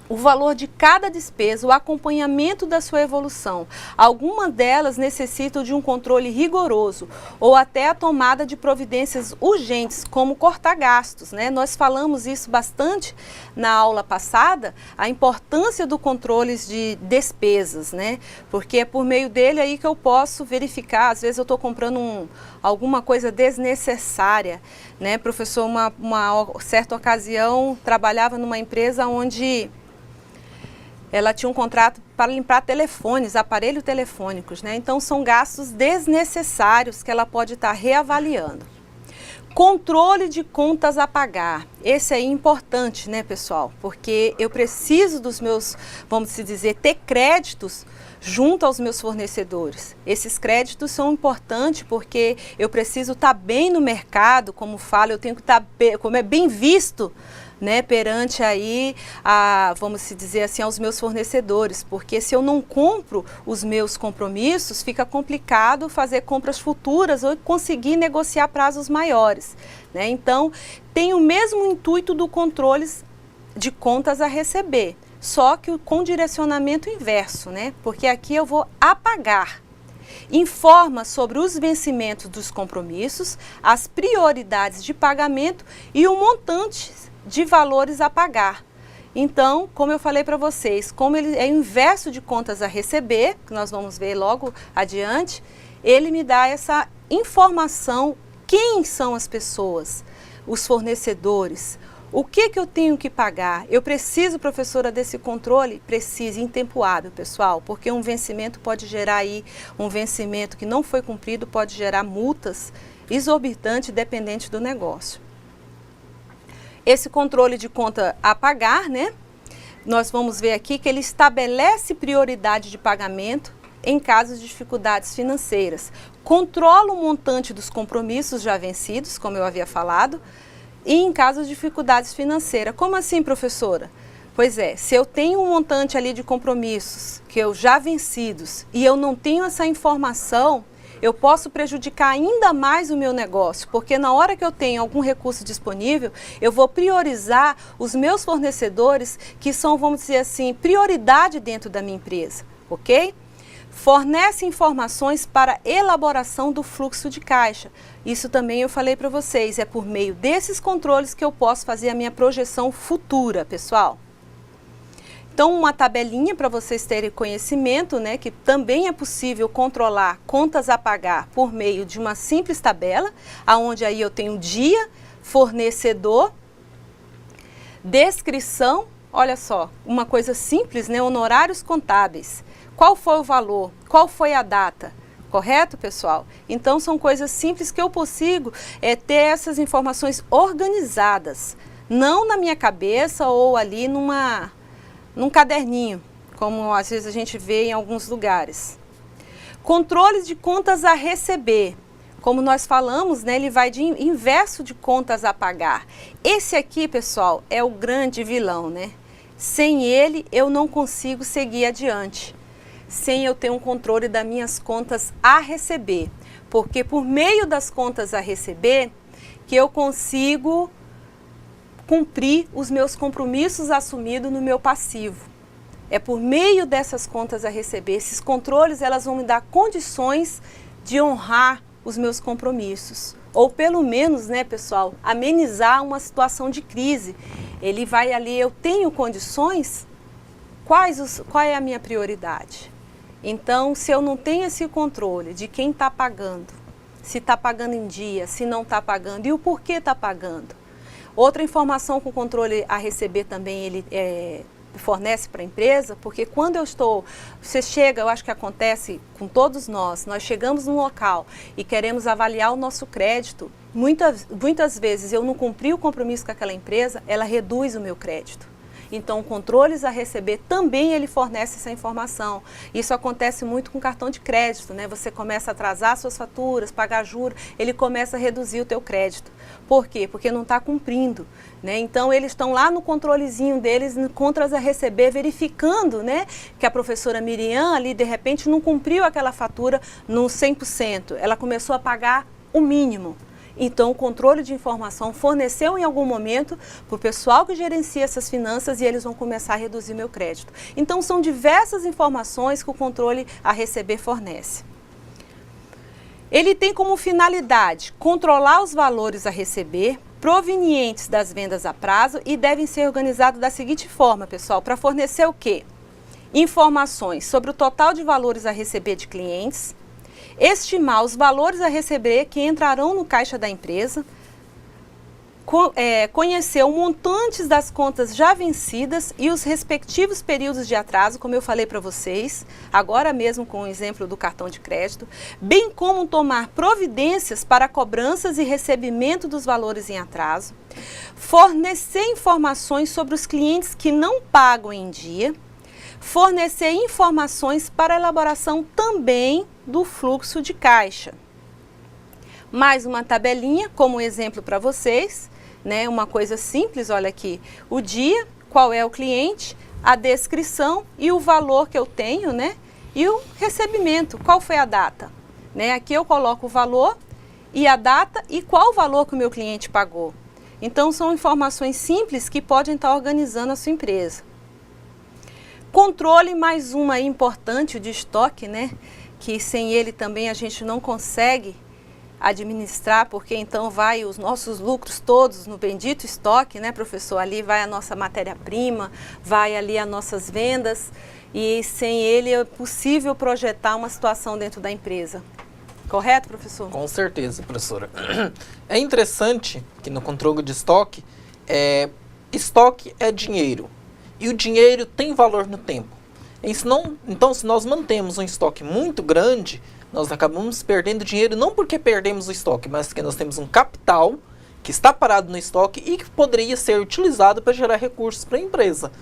o valor de cada despesa, o acompanhamento da sua evolução. Algumas delas necessitam de um controle rigoroso ou até a tomada de providências urgentes, como cortar gastos, né? Nós falamos isso bastante na aula passada, a importância do controle de despesas, né? Porque é por meio dele aí que eu posso verificar, às vezes eu estou comprando alguma coisa desnecessária, né? Professor, uma certa ocasião, trabalhava numa empresa onde ela tinha um contrato para limpar telefones, aparelhos telefônicos, né? Então são gastos desnecessários que ela pode estar reavaliando. Controle de contas a pagar. Esse é importante, né, pessoal? Porque eu preciso dos meus, vamos dizer, ter créditos junto aos meus fornecedores. Esses créditos são importantes porque eu preciso estar bem no mercado, como falo, eu tenho que estar como é bem visto, né, perante aí, vamos dizer assim, aos meus fornecedores, porque se eu não cumpro os meus compromissos, fica complicado fazer compras futuras ou conseguir negociar prazos maiores, né? Então, tem o mesmo intuito do controle de contas a receber, só que com direcionamento inverso, né? Porque aqui eu vou apagar. Informa sobre os vencimentos dos compromissos, as prioridades de pagamento e o montante de valores a pagar. Então, como eu falei para vocês, como ele é o inverso de contas a receber, que nós vamos ver logo adiante, ele me dá essa informação, quem são as pessoas, os fornecedores, o que eu tenho que pagar. Eu preciso, professora, desse controle? Preciso, em tempo hábil, pessoal, porque um vencimento pode gerar aí, um vencimento que não foi cumprido pode gerar multas exorbitantes dependente do negócio. Esse controle de conta a pagar, né? Nós vamos ver aqui que ele estabelece prioridade de pagamento em casos de dificuldades financeiras. Controla o montante dos compromissos já vencidos, como eu havia falado, e em casos de dificuldades financeiras. Como assim, professora? Pois é, se eu tenho um montante ali de compromissos que eu já vencidos e eu não tenho essa informação, eu posso prejudicar ainda mais o meu negócio, porque na hora que eu tenho algum recurso disponível, eu vou priorizar os meus fornecedores que são, vamos dizer assim, prioridade dentro da minha empresa, ok? Fornece informações para elaboração do fluxo de caixa. Isso também eu falei para vocês, é por meio desses controles que eu posso fazer a minha projeção futura, pessoal. Então, uma tabelinha para vocês terem conhecimento, né, que também é possível controlar contas a pagar por meio de uma simples tabela, aonde aí eu tenho dia, fornecedor, descrição, olha só, uma coisa simples, né, honorários contábeis. Qual foi o valor? Qual foi a data? Correto, pessoal? Então, são coisas simples que eu consigo ter essas informações organizadas, não na minha cabeça ou ali num caderninho, como às vezes a gente vê em alguns lugares. Controles de contas a receber. Como nós falamos, né, ele vai de inverso de contas a pagar. Esse aqui, pessoal, é o grande vilão, né? Sem ele, eu não consigo seguir adiante. Sem eu ter um controle das minhas contas a receber. Porque por meio das contas a receber, que eu consigo cumprir os meus compromissos assumidos no meu passivo. É por meio dessas contas a receber, esses controles, elas vão me dar condições de honrar os meus compromissos. Ou pelo menos, né, pessoal, amenizar uma situação de crise. Ele vai ali, eu tenho condições, qual é a minha prioridade? Então, se eu não tenho esse controle de quem está pagando, se está pagando em dia, se não está pagando e o porquê está pagando. Outra informação com o controle a receber também, ele fornece para a empresa, porque quando você chega, eu acho que acontece com todos nós chegamos num local e queremos avaliar o nosso crédito, muitas vezes eu não cumpri o compromisso com aquela empresa, ela reduz o meu crédito. Então, controles a receber também ele fornece essa informação. Isso acontece muito com cartão de crédito, né? Você começa a atrasar suas faturas, pagar juros, ele começa a reduzir o teu crédito. Por quê? Porque não está cumprindo, né? Então, eles estão lá no controlezinho deles, no contras a receber, verificando, né, que a professora Miriam ali, de repente, não cumpriu aquela fatura no 100%. Ela começou a pagar o mínimo. Então, o controle de informação forneceu em algum momento para o pessoal que gerencia essas finanças e eles vão começar a reduzir meu crédito. Então, são diversas informações que o controle a receber fornece. Ele tem como finalidade controlar os valores a receber provenientes das vendas a prazo e devem ser organizados da seguinte forma, pessoal, para fornecer o quê? Informações sobre o total de valores a receber de clientes, estimar os valores a receber que entrarão no caixa da empresa, conhecer o montante das contas já vencidas e os respectivos períodos de atraso, como eu falei para vocês, agora mesmo com o exemplo do cartão de crédito, bem como tomar providências para cobranças e recebimento dos valores em atraso, fornecer informações sobre os clientes que não pagam em dia, fornecer informações para a elaboração também do fluxo de caixa. Mais uma tabelinha como exemplo para vocês, né? Uma coisa simples, olha aqui, o dia, qual é o cliente, a descrição e o valor que eu tenho, né? E o recebimento, qual foi a data, né? Aqui eu coloco o valor e a data e qual o valor que o meu cliente pagou. Então são informações simples que podem estar organizando a sua empresa. Controle, mais uma aí importante, o de estoque, né? Que sem ele também a gente não consegue administrar, porque então vai os nossos lucros todos no bendito estoque, né, professor? Ali vai a nossa matéria-prima, vai ali as nossas vendas e sem ele é possível projetar uma situação dentro da empresa. Correto, professor? Com certeza, professora. É interessante que no controle de estoque, estoque é dinheiro. E o dinheiro tem valor no tempo. Então, se nós mantemos um estoque muito grande, nós acabamos perdendo dinheiro não porque perdemos o estoque, mas porque nós temos um capital que está parado no estoque e que poderia ser utilizado para gerar recursos para a empresa.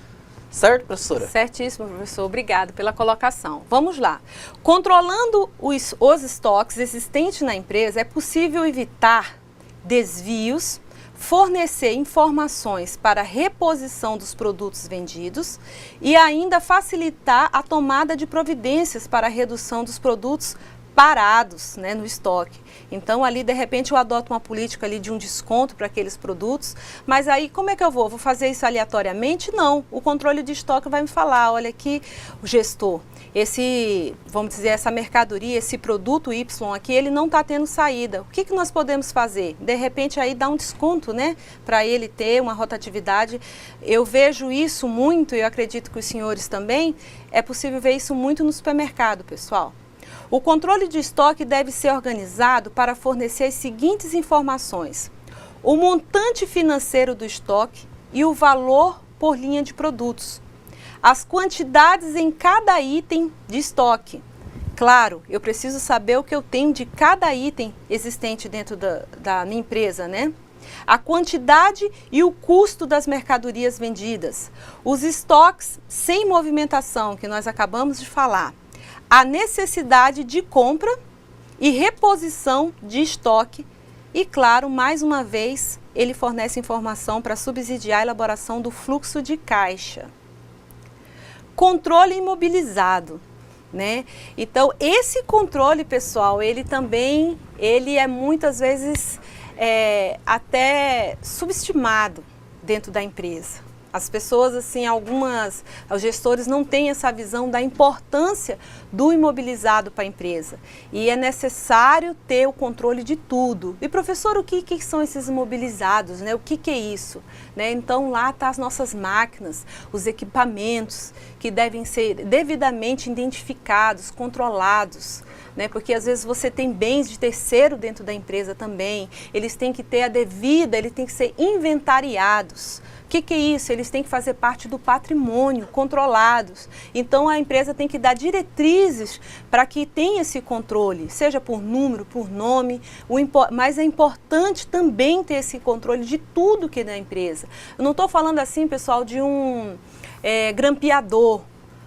Certo, professora? Certíssimo, professor. Obrigado pela colocação. Vamos lá. Controlando os estoques existentes na empresa, é possível evitar desvios, fornecer informações para a reposição dos produtos vendidos e ainda facilitar a tomada de providências para a redução dos produtos parados, né, no estoque. Então ali de repente eu adoto uma política ali de um desconto para aqueles produtos, mas aí como é que eu vou? Vou fazer isso aleatoriamente? Não, o controle de estoque vai me falar, olha aqui o gestor, vamos dizer, essa mercadoria, esse produto Y aqui, ele não está tendo saída. O que nós podemos fazer? De repente aí dá um desconto, né, para ele ter uma rotatividade. Eu vejo isso muito, eu acredito que os senhores também, é possível ver isso muito no supermercado, pessoal. O controle de estoque deve ser organizado para fornecer as seguintes informações: o montante financeiro do estoque e o valor por linha de produtos, as quantidades em cada item de estoque. Claro, eu preciso saber o que eu tenho de cada item existente dentro da minha empresa, né? A quantidade e o custo das mercadorias vendidas, os estoques sem movimentação, que nós acabamos de falar, a necessidade de compra e reposição de estoque e, claro, mais uma vez, ele fornece informação para subsidiar a elaboração do fluxo de caixa. Controle imobilizado, né? Então, esse controle, pessoal, ele é muitas vezes até subestimado dentro da empresa. As pessoas, assim, os gestores não têm essa visão da importância do imobilizado para a empresa. E é necessário ter o controle de tudo. E, professor, o que são esses imobilizados, né? O que é isso? Né? Então, lá estão as nossas máquinas, os equipamentos que devem ser devidamente identificados, controlados. Né? Porque às vezes você tem bens de terceiro dentro da empresa também. Eles têm que ter eles têm que ser inventariados. O que é isso? Eles têm que fazer parte do patrimônio, controlados. Então, a empresa tem que dar diretrizes para que tenha esse controle, seja por número, por nome, mas é importante também ter esse controle de tudo que é da empresa. Eu não estou falando assim, pessoal, de um grampeador,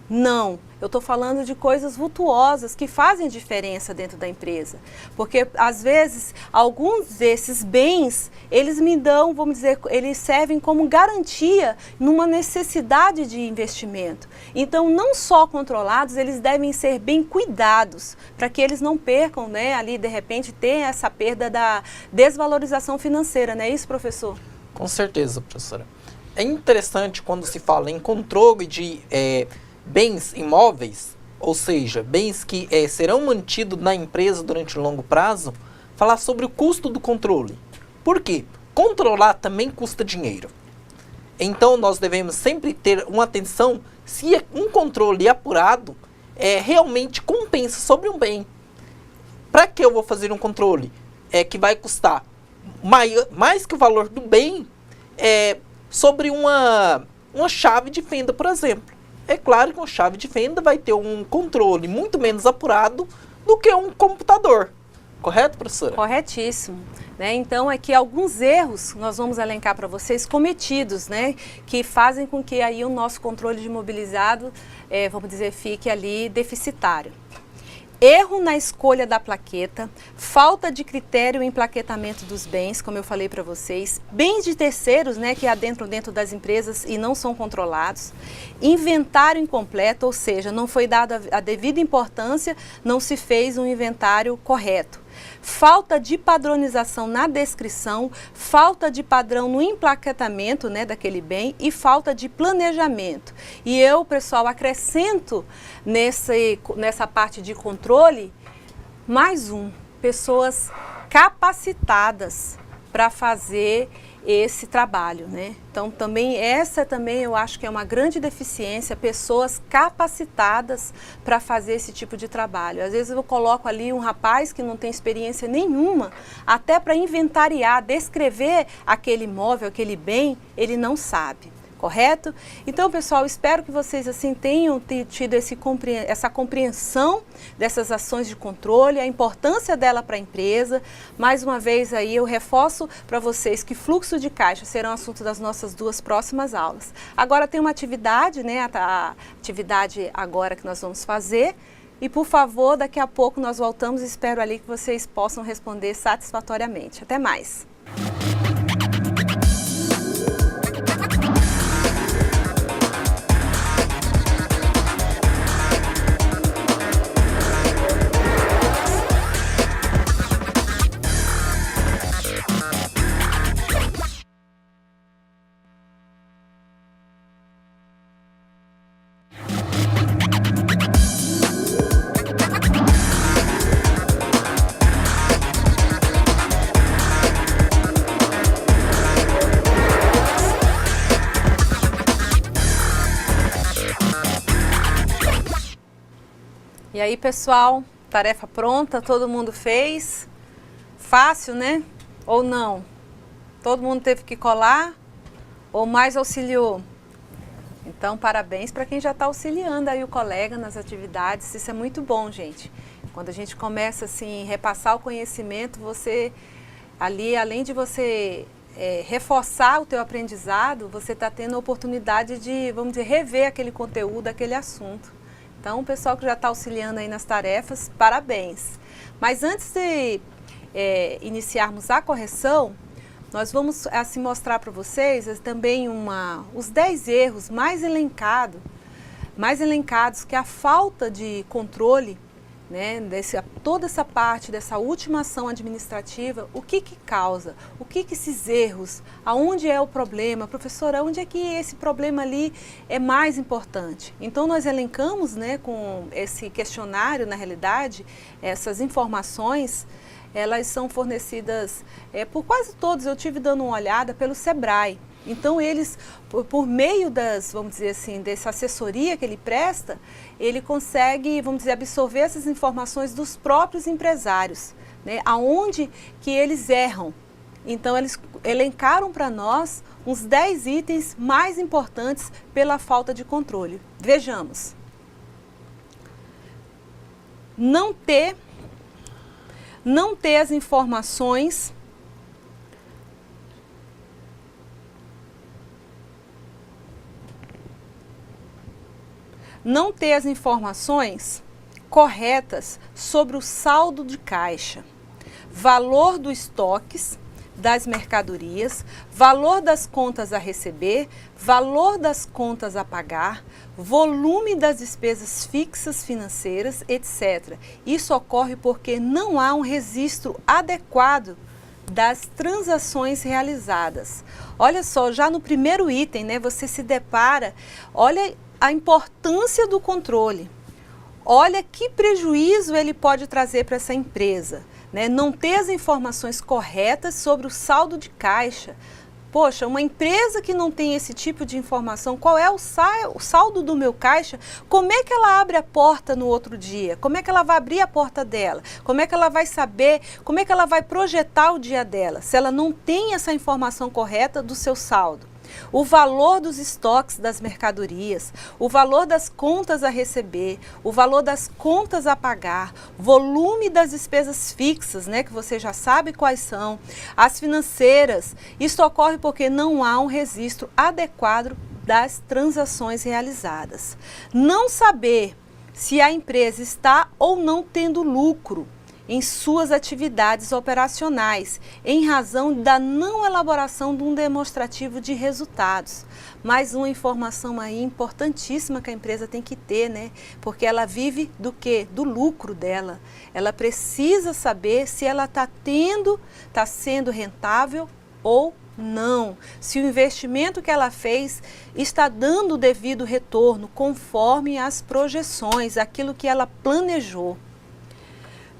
não. Eu estou falando de coisas vultuosas que fazem diferença dentro da empresa. Porque, às vezes, alguns desses bens, eles me dão, vamos dizer, eles servem como garantia numa necessidade de investimento. Então, não só controlados, eles devem ser bem cuidados, para que eles não percam, né, ali, de repente, ter essa perda da desvalorização financeira, não é isso, professor? Com certeza, professora. É interessante quando se fala em controle de bens imóveis, ou seja, bens que serão mantidos na empresa durante um longo prazo, falar sobre o custo do controle. Por quê? Controlar também custa dinheiro. Então, nós devemos sempre ter uma atenção se um controle apurado realmente compensa sobre um bem. Para que eu vou fazer um controle que vai custar mais que o valor do bem sobre uma chave de fenda, por exemplo? É claro que uma chave de fenda vai ter um controle muito menos apurado do que um computador. Correto, professora? Corretíssimo. Né? Então, aqui alguns erros nós vamos elencar para vocês cometidos, né? Que fazem com que aí o nosso controle de imobilizado, vamos dizer, fique ali deficitário. Erro na escolha da plaqueta, falta de critério em emplaquetamento dos bens, como eu falei para vocês, bens de terceiros, né, que adentram dentro das empresas e não são controlados, inventário incompleto, ou seja, não foi dada a devida importância, não se fez um inventário correto. Falta de padronização na descrição, falta de padrão no emplaquetamento, né, daquele bem e falta de planejamento. E eu, pessoal, acrescento nessa parte de controle mais pessoas capacitadas para fazer esse trabalho, né? Então, essa eu acho que é uma grande deficiência, pessoas capacitadas para fazer esse tipo de trabalho. Às vezes eu coloco ali um rapaz que não tem experiência nenhuma, até para inventariar, descrever aquele imóvel, aquele bem, ele não sabe. Correto? Então, pessoal, espero que vocês assim tenham tido essa compreensão dessas ações de controle, a importância dela para a empresa. Mais uma vez aí eu reforço para vocês que fluxo de caixa serão assunto das nossas 2 próximas aulas. Agora tem uma atividade, né? A atividade agora que nós vamos fazer. E, por favor, daqui a pouco nós voltamos e espero ali que vocês possam responder satisfatoriamente. Até mais! E aí, pessoal, tarefa pronta, todo mundo fez? Fácil, né? Ou não? Todo mundo teve que colar? Ou mais auxiliou? Então, parabéns para quem já está auxiliando aí o colega nas atividades. Isso é muito bom, gente. Quando a gente começa, assim, repassar o conhecimento, você, ali, além de você reforçar o teu aprendizado, você está tendo a oportunidade de, vamos dizer, rever aquele conteúdo, aquele assunto. Então, o pessoal que já está auxiliando aí nas tarefas, parabéns. Mas antes de iniciarmos a correção, nós vamos assim mostrar para vocês também os 10 erros mais elencados que a falta de controle, né, toda essa parte dessa última ação administrativa, o que causa, o que esses erros, aonde é o problema, professora, onde é que esse problema ali é mais importante? Então nós elencamos, né, com esse questionário, na realidade, essas informações, elas são fornecidas por quase todos, eu tive dando uma olhada pelo Sebrae. Então eles, por meio vamos dizer assim, dessa assessoria que ele presta, ele consegue, vamos dizer, absorver essas informações dos próprios empresários, né, aonde que eles erram. Então eles elencaram para nós uns 10 itens mais importantes pela falta de controle. Vejamos. Não ter as informações corretas sobre o saldo de caixa, valor dos estoques das mercadorias, valor das contas a receber, valor das contas a pagar, volume das despesas fixas financeiras, etc. Isso ocorre porque não há um registro adequado das transações realizadas. Olha só, já no primeiro item, né, você se depara, olha a importância do controle. Olha que prejuízo ele pode trazer para essa empresa, né? Não ter as informações corretas sobre o saldo de caixa. Poxa, uma empresa que não tem esse tipo de informação, qual é o saldo do meu caixa, como é que ela abre a porta no outro dia? Como é que ela vai abrir a porta dela? Como é que ela vai saber, como é que ela vai projetar o dia dela, se ela não tem essa informação correta do seu saldo? O valor dos estoques das mercadorias, o valor das contas a receber, o valor das contas a pagar, volume das despesas fixas, né, que você já sabe quais são, as financeiras. Isso ocorre porque não há um registro adequado das transações realizadas. Não saber se a empresa está ou não tendo lucro em suas atividades operacionais, em razão da não elaboração de um demonstrativo de resultados. Mais uma informação aí importantíssima que a empresa tem que ter, né? Porque ela vive do quê? Do lucro dela. Ela precisa saber se ela está sendo rentável ou não. Se o investimento que ela fez está dando o devido retorno, conforme as projeções, aquilo que ela planejou.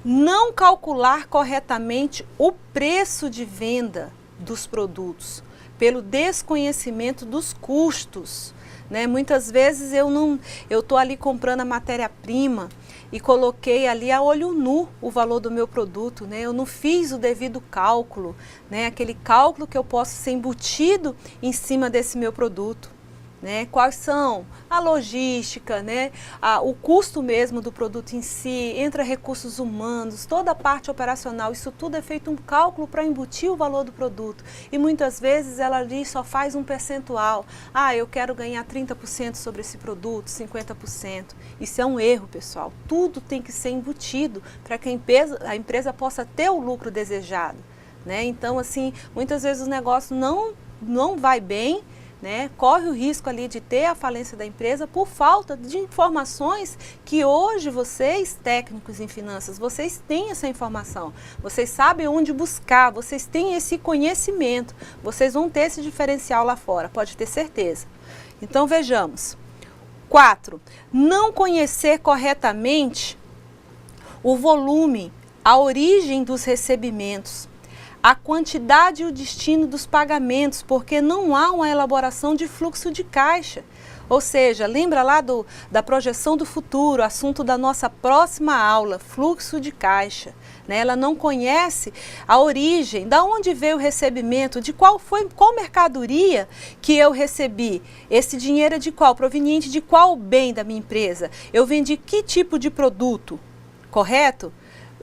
Não calcular corretamente o preço de venda dos produtos, pelo desconhecimento dos custos, né? Muitas vezes eu estou ali comprando a matéria-prima e coloquei ali a olho nu o valor do meu produto, né? Eu não fiz o devido cálculo, né? Aquele cálculo que eu posso ser embutido em cima desse meu produto. Né? Quais são a logística, né? O custo mesmo do produto em si, entra recursos humanos, toda a parte operacional, isso tudo é feito um cálculo para embutir o valor do produto. E muitas vezes ela ali só faz um percentual. Eu quero ganhar 30% sobre esse produto, 50%. Isso é um erro, pessoal. Tudo tem que ser embutido para que a empresa possa ter o lucro desejado. Né? Então, assim, muitas vezes o negócio não vai bem, né? Corre o risco ali de ter a falência da empresa por falta de informações que hoje vocês, técnicos em finanças, vocês têm essa informação, vocês sabem onde buscar, vocês têm esse conhecimento, vocês vão ter esse diferencial lá fora, pode ter certeza. Então vejamos. 4. Não conhecer corretamente o volume, a origem dos recebimentos, a quantidade e o destino dos pagamentos, porque não há uma elaboração de fluxo de caixa. Ou seja, lembra lá da projeção do futuro, assunto da nossa próxima aula, fluxo de caixa. Né? Ela não conhece a origem, da onde veio o recebimento, de qual mercadoria que eu recebi. Esse dinheiro é de qual? Proveniente de qual bem da minha empresa? Eu vendi que tipo de produto, correto?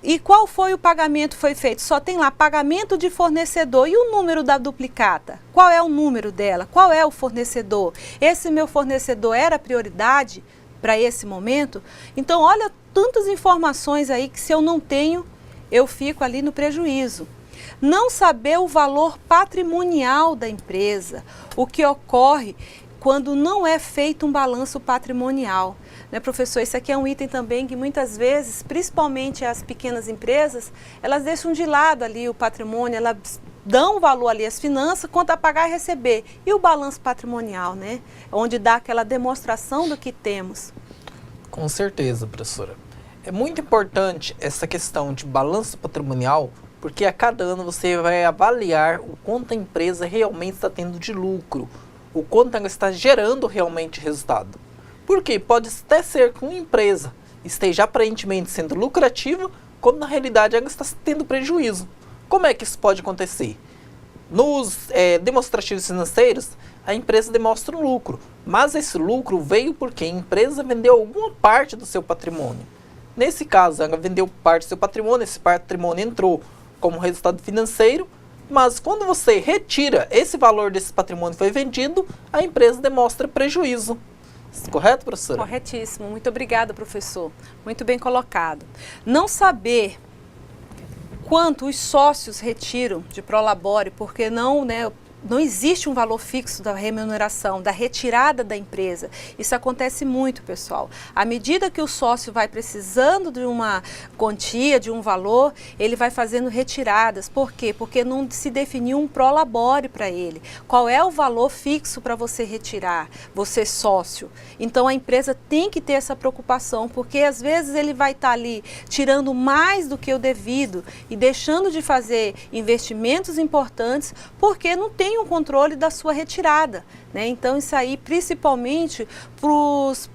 E qual foi o pagamento que foi feito? Só tem lá pagamento de fornecedor. E o número da duplicata? Qual é o número dela? Qual é o fornecedor? Esse meu fornecedor era prioridade para esse momento? Então, olha tantas informações aí que se eu não tenho, eu fico ali no prejuízo. Não saber o valor patrimonial da empresa. O que ocorre quando não é feito um balanço patrimonial. Né, professor, esse aqui é um item também que muitas vezes, principalmente as pequenas empresas, elas deixam de lado ali o patrimônio, elas dão valor ali às finanças, quanto a pagar e receber. E o balanço patrimonial, né? Onde dá aquela demonstração do que temos. Com certeza, professora. É muito importante essa questão de balanço patrimonial, porque a cada ano você vai avaliar o quanto a empresa realmente está tendo de lucro, o quanto ela está gerando realmente resultado. Porque pode até ser que uma empresa esteja aparentemente sendo lucrativa, quando na realidade ela está tendo prejuízo. Como é que isso pode acontecer? Nos demonstrativos financeiros, a empresa demonstra um lucro, mas esse lucro veio porque a empresa vendeu alguma parte do seu patrimônio. Nesse caso, ela vendeu parte do seu patrimônio, esse patrimônio entrou como resultado financeiro, mas quando você retira esse valor desse patrimônio que foi vendido, a empresa demonstra prejuízo. Correto, professora? Corretíssimo. Muito obrigada, professor. Muito bem colocado. Não saber quanto os sócios retiram de Prolabore, porque não existe um valor fixo da remuneração, da retirada da empresa. Isso acontece muito, pessoal. À medida que o sócio vai precisando de uma quantia, de um valor, ele vai fazendo retiradas. Por quê? Porque não se definiu um Prolabore para ele. Qual é o valor fixo para você retirar, você sócio? Então a empresa tem que ter essa preocupação, porque às vezes ele vai estar ali tirando mais do que o devido e deixando de fazer investimentos importantes porque não tem um controle da sua retirada, né? Então isso aí principalmente para os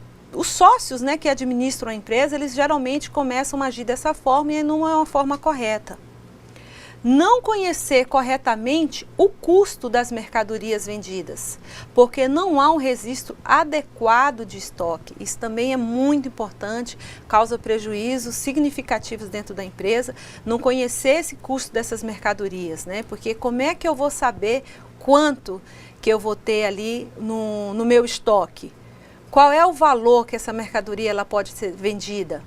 sócios, né, que administram a empresa, eles geralmente começam a agir dessa forma e não é uma forma correta. Não conhecer corretamente o custo das mercadorias vendidas, porque não há um registro adequado de estoque. Isso também é muito importante, causa prejuízos significativos dentro da empresa, não conhecer esse custo dessas mercadorias, né? Porque como é que eu vou saber quanto que eu vou ter ali no meu estoque? Qual é o valor que essa mercadoria ela pode ser vendida?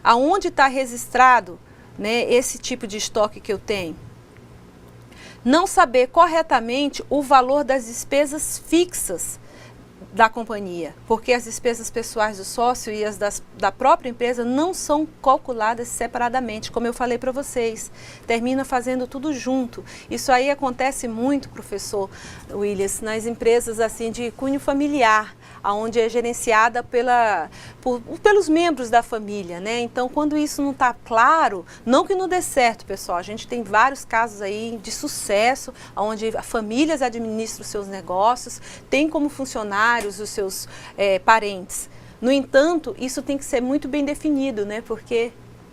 Aonde está registrado, né, esse tipo de estoque que eu tenho? Não saber corretamente o valor das despesas fixas da companhia, porque as despesas pessoais do sócio e as da própria empresa não são calculadas separadamente, como eu falei para vocês, termina fazendo tudo junto. Isso aí acontece muito, professor Williams, nas empresas assim de cunho familiar, onde é gerenciada pelos membros da família, né? Então, quando isso não está claro, não que não dê certo, pessoal, a gente tem vários casos aí de sucesso, onde famílias administram os seus negócios, tem como funcionários os seus parentes. No entanto, isso tem que ser muito bem definido, né? Porque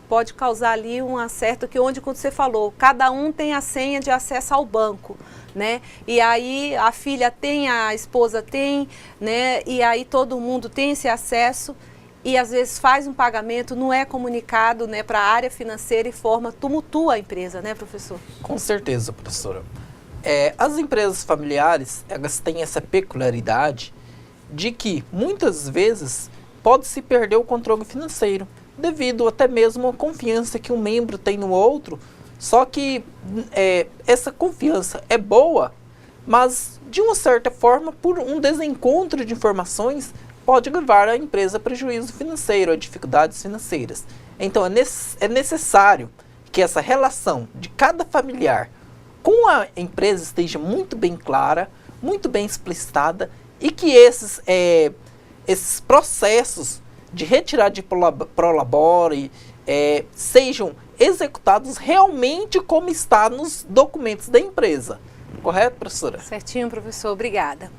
pode causar ali um acerto que onde, quando você falou, cada um tem a senha de acesso ao banco, né? E aí a filha tem, a esposa tem, né? E aí todo mundo tem esse acesso e às vezes faz um pagamento, não é comunicado, né, para a área financeira e tumultua a empresa, né, professor? Com certeza, professora. As empresas familiares, elas têm essa peculiaridade de que muitas vezes pode-se perder o controle financeiro, devido até mesmo à confiança que um membro tem no outro, só que essa confiança é boa, mas de uma certa forma, por um desencontro de informações, pode levar a empresa a prejuízo financeiro, a dificuldades financeiras. Então é necessário que essa relação de cada familiar com a empresa esteja muito bem clara, muito bem explicitada, e que esses processos de retirar de Prolabore sejam executados realmente como está nos documentos da empresa. Correto, professora? Certinho, professor. Obrigada.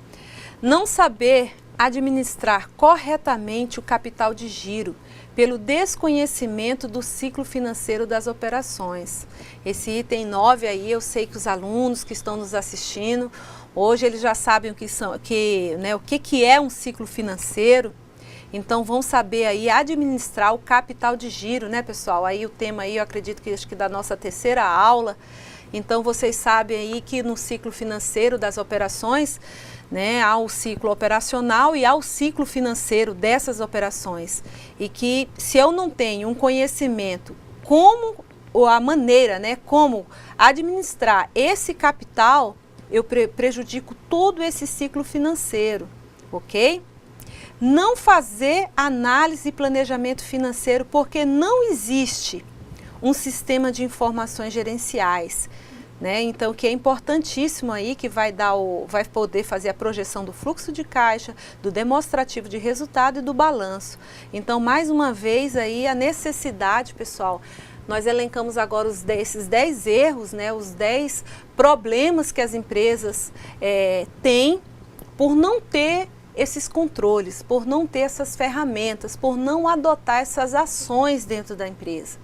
Não saber administrar corretamente o capital de giro pelo desconhecimento do ciclo financeiro das operações. Esse item 9 aí, eu sei que os alunos que estão nos assistindo, hoje eles já sabem o que é um ciclo financeiro. Então vão saber aí administrar o capital de giro, né, pessoal? Aí o tema aí, eu acredito que acho que da nossa terceira aula. Então vocês sabem aí que no ciclo financeiro das operações, né, há o ciclo operacional e há o ciclo financeiro dessas operações. E que se eu não tenho um conhecimento como a maneira, né, como administrar esse capital, eu prejudico todo esse ciclo financeiro. ok? Não fazer análise e planejamento financeiro porque não existe um sistema de informações gerenciais, né? Então, que é importantíssimo aí, que vai poder fazer a projeção do fluxo de caixa, do demonstrativo de resultado e do balanço. Então, mais uma vez aí a necessidade, pessoal, nós elencamos agora esses 10 erros, né? Os 10 problemas que as empresas têm por não ter esses controles, por não ter essas ferramentas, por não adotar essas ações dentro da empresa.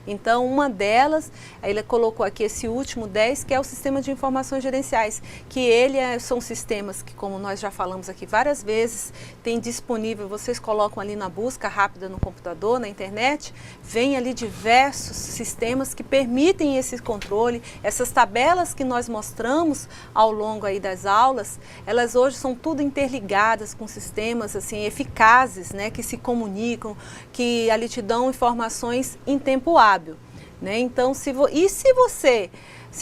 Então, uma delas, ele colocou aqui esse último 10, que é o sistema de informações gerenciais, que são sistemas que, como nós já falamos aqui várias vezes, tem disponível, vocês colocam ali na busca rápida no computador, na internet, vem ali diversos sistemas que permitem esse controle. Essas tabelas que nós mostramos ao longo aí das aulas, elas hoje são tudo interligadas com sistemas assim eficazes, né, que se comunicam, que ali te dão informações em tempo hábil. Né? Então, se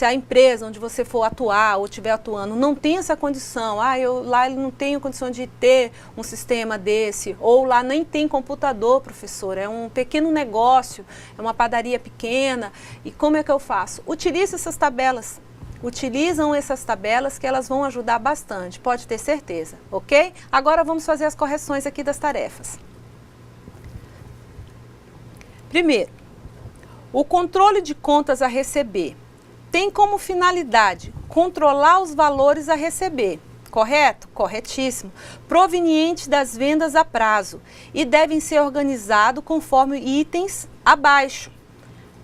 a empresa onde você for atuar ou estiver atuando não tem essa condição, eu lá não tenho condição de ter um sistema desse, ou lá nem tem computador, professor, é um pequeno negócio, é uma padaria pequena, e como é que eu faço? Utilize essas tabelas. Utilizam essas tabelas que elas vão ajudar bastante, pode ter certeza, ok? Agora vamos fazer as correções aqui das tarefas. Primeiro, o controle de contas a receber tem como finalidade controlar os valores a receber, correto? Corretíssimo. Provenientes das vendas a prazo e devem ser organizados conforme itens abaixo,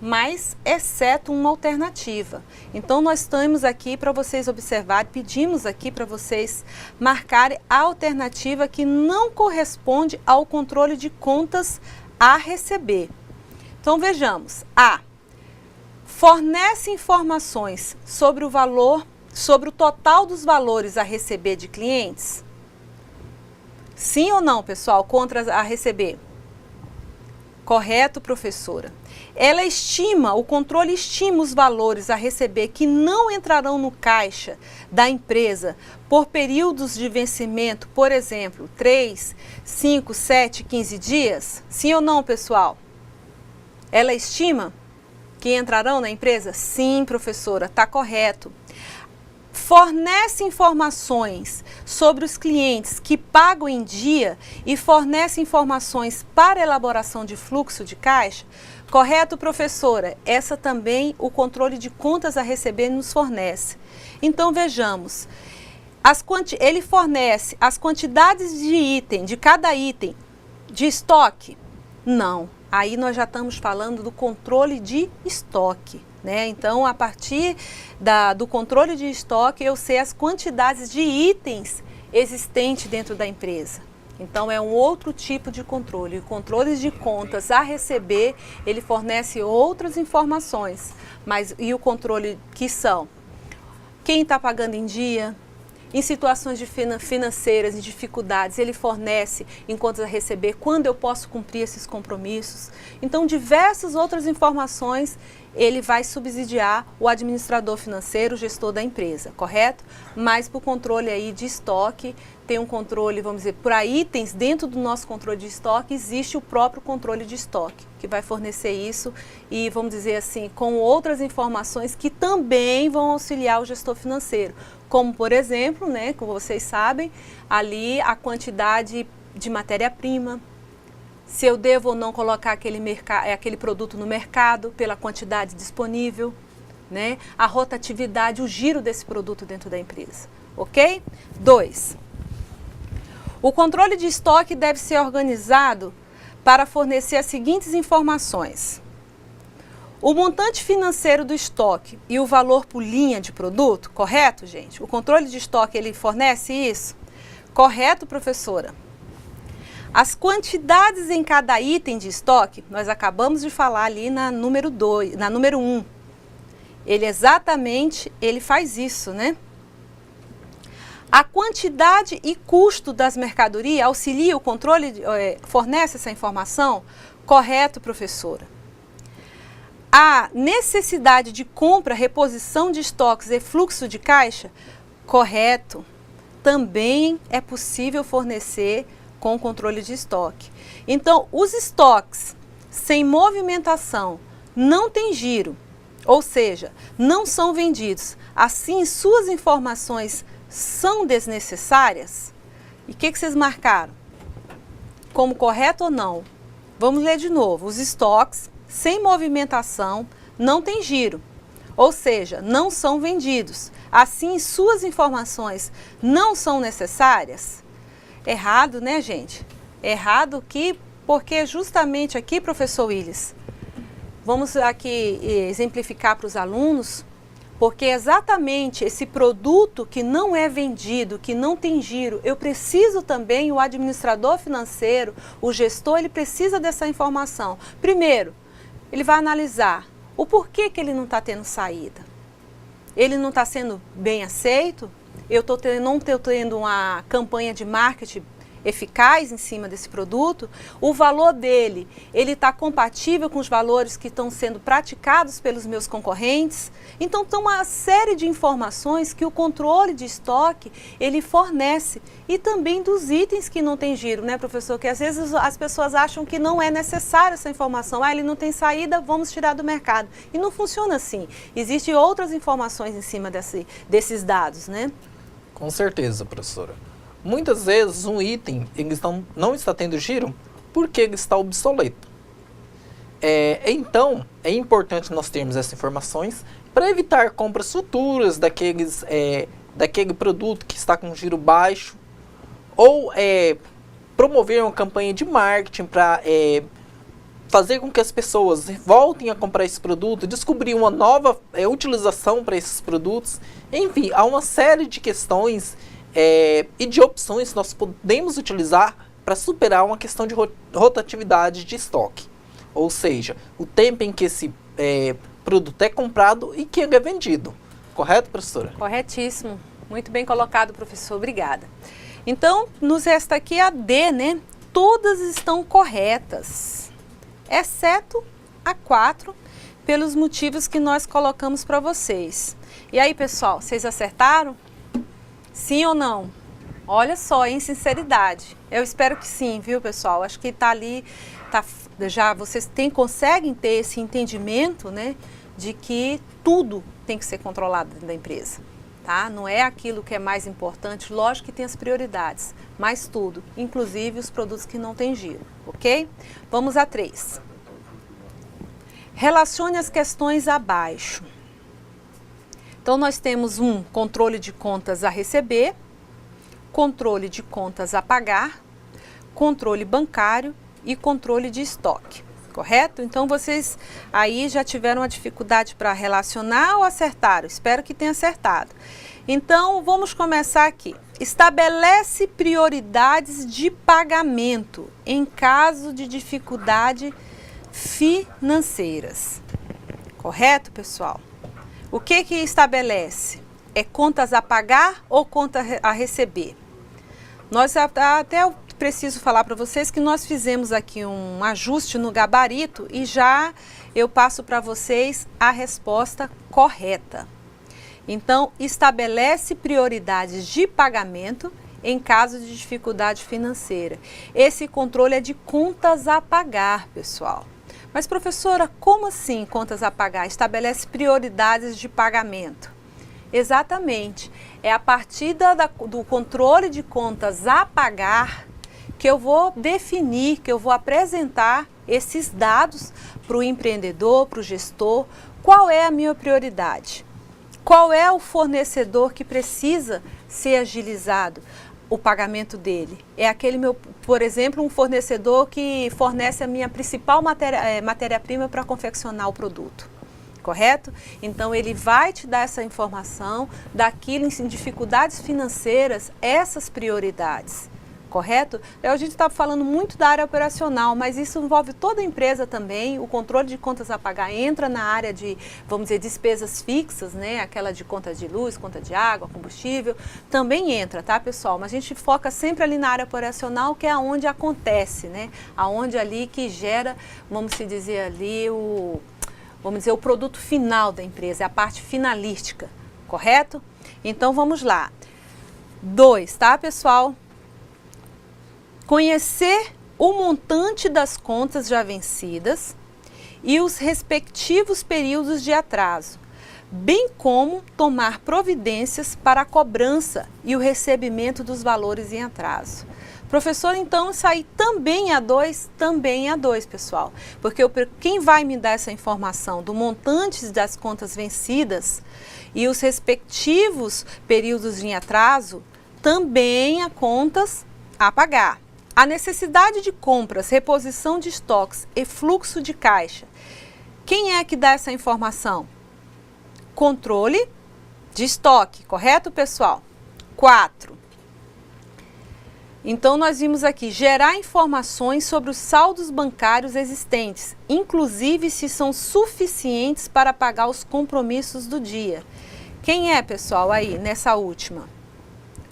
mas exceto uma alternativa. Então, nós temos aqui para vocês observarem, pedimos aqui para vocês marcarem a alternativa que não corresponde ao controle de contas a receber. Então, vejamos. A. Fornece informações sobre o valor, sobre o total dos valores a receber de clientes? Sim ou não, pessoal? Contra a receber? Correto, professora. Ela estima, o controle estima os valores a receber que não entrarão no caixa da empresa por períodos de vencimento, por exemplo, 3, 5, 7, 15 dias? Sim ou não, pessoal? Ela estima que entrarão na empresa? Sim, professora, está correto. Fornece informações sobre os clientes que pagam em dia e fornece informações para elaboração de fluxo de caixa? Correto, professora? Essa também o controle de contas a receber nos fornece. Então, vejamos. Ele fornece as quantidades de item, de cada item, de estoque? Não. Aí nós já estamos falando do controle de estoque, né? Então, a partir do controle de estoque, eu sei as quantidades de itens existentes dentro da empresa. Então, é um outro tipo de controle. O controle de contas a receber, ele fornece outras informações. E o controle que são quem está pagando em dia, em situações financeiras, em dificuldades, ele fornece em contas a receber, quando eu posso cumprir esses compromissos. Então, diversas outras informações ele vai subsidiar o administrador financeiro, o gestor da empresa, correto? Mas para o controle aí de estoque, tem um controle, vamos dizer, para itens dentro do nosso controle de estoque, existe o próprio controle de estoque, que vai fornecer isso e, vamos dizer assim, com outras informações que também vão auxiliar o gestor financeiro. Como, por exemplo, né, como vocês sabem, ali a quantidade de matéria-prima, se eu devo ou não colocar aquele produto no mercado pela quantidade disponível, né, a rotatividade, o giro desse produto dentro da empresa, ok? 2. O controle de estoque deve ser organizado para fornecer as seguintes informações. O montante financeiro do estoque e o valor por linha de produto, correto, gente? O controle de estoque, ele fornece isso? Correto, professora? As quantidades em cada item de estoque, nós acabamos de falar ali na número 1. Ele faz isso, né? A quantidade e custo das mercadorias auxilia o controle, fornece essa informação? Correto, professora? A necessidade de compra, reposição de estoques e fluxo de caixa? Correto. também é possível fornecer com controle de estoque. Então, os estoques sem movimentação não tem giro, ou seja, não são vendidos. Assim, suas informações são desnecessárias? E o que vocês marcaram? Como correto ou não? Vamos ler de novo. Os estoques sem movimentação não tem giro, ou seja, não são vendidos. Assim, suas informações não são necessárias? Errado, né, gente? Errado porque justamente aqui, professor Willis, vamos aqui exemplificar para os alunos, porque exatamente esse produto que não é vendido, que não tem giro, eu preciso também, o administrador financeiro, o gestor, ele precisa dessa informação. Primeiro, ele vai analisar o porquê que ele não está tendo saída. Ele não está sendo bem aceito? Não estou tendo uma campanha de marketing eficaz em cima desse produto? O valor dele, ele está compatível com os valores que estão sendo praticados pelos meus concorrentes? Então, tem uma série de informações que o controle de estoque, ele fornece. E também dos itens que não tem giro, né, professor? Que às vezes as pessoas acham que não é necessária essa informação. Ele não tem saída, vamos tirar do mercado. E não funciona assim. Existem outras informações em cima desses dados, né? Com certeza, professora. Muitas vezes um item não está tendo giro porque ele está obsoleto. Então, é importante nós termos essas informações para evitar compras futuras daquele produto que está com giro baixo, ou promover uma campanha de marketing para fazer com que as pessoas voltem a comprar esse produto, descobrir uma nova utilização para esses produtos. Enfim, há uma série de questões e de opções que nós podemos utilizar para superar uma questão de rotatividade de estoque. Ou seja, o tempo em que esse produto é comprado e que ele é vendido. Correto, professora? Corretíssimo. Muito bem colocado, professor. Obrigada. Então, nos resta aqui a D, né? Todas estão corretas, exceto a 4, pelos motivos que nós colocamos para vocês. E aí, pessoal, vocês acertaram? Sim ou não? Olha só, em sinceridade. Eu espero que sim, viu, pessoal? Acho que está ali, já vocês conseguem ter esse entendimento, né, de que tudo tem que ser controlado dentro da empresa, tá? Não é aquilo que é mais importante, lógico que tem as prioridades, mas tudo, inclusive os produtos que não têm giro, ok? Vamos a 3. Relacione as questões abaixo. Então, nós temos controle de contas a receber, controle de contas a pagar, controle bancário e controle de estoque, correto? Então, vocês aí já tiveram a dificuldade para relacionar ou acertaram? Espero que tenha acertado. Então, vamos começar aqui. Estabelece prioridades de pagamento em caso de dificuldade financeiras. Correto, pessoal? O que estabelece? É contas a pagar ou conta a receber? Nós até eu preciso falar para vocês que nós fizemos aqui um ajuste no gabarito e já eu passo para vocês a resposta correta. Então, estabelece prioridades de pagamento em caso de dificuldade financeira. Esse controle é de contas a pagar, pessoal. Mas, professora, como assim contas a pagar? Estabelece prioridades de pagamento. Exatamente. É a partir do controle de contas a pagar que eu vou definir, que eu vou apresentar esses dados para o empreendedor, para o gestor. Qual é a minha prioridade? Qual é o fornecedor que precisa ser agilizado? O pagamento dele. É aquele por exemplo, um fornecedor que fornece a minha principal matéria-prima para confeccionar o produto. Correto? Então, ele vai te dar essa informação daquilo em dificuldades financeiras, essas prioridades. Correto? A gente está falando muito da área operacional, mas isso envolve toda a empresa também. O controle de contas a pagar entra na área de, vamos dizer, despesas fixas, né? Aquela de conta de luz, conta de água, combustível, também entra, tá, pessoal? Mas a gente foca sempre ali na área operacional, que é onde acontece, né? Aonde ali que gera, vamos dizer ali, o produto final da empresa, é a parte finalística, correto? Então, vamos lá. 2, tá, pessoal? Conhecer o montante das contas já vencidas e os respectivos períodos de atraso, bem como tomar providências para a cobrança e o recebimento dos valores em atraso. Professor, então isso aí também é A2? Também é A2, pessoal. Porque quem vai me dar essa informação do montante das contas vencidas e os respectivos períodos em atraso, também há contas a pagar. A necessidade de compras, reposição de estoques e fluxo de caixa. Quem é que dá essa informação? Controle de estoque, correto, pessoal? 4. Então, nós vimos aqui, gerar informações sobre os saldos bancários existentes, inclusive se são suficientes para pagar os compromissos do dia. Quem é, pessoal, aí, nessa última?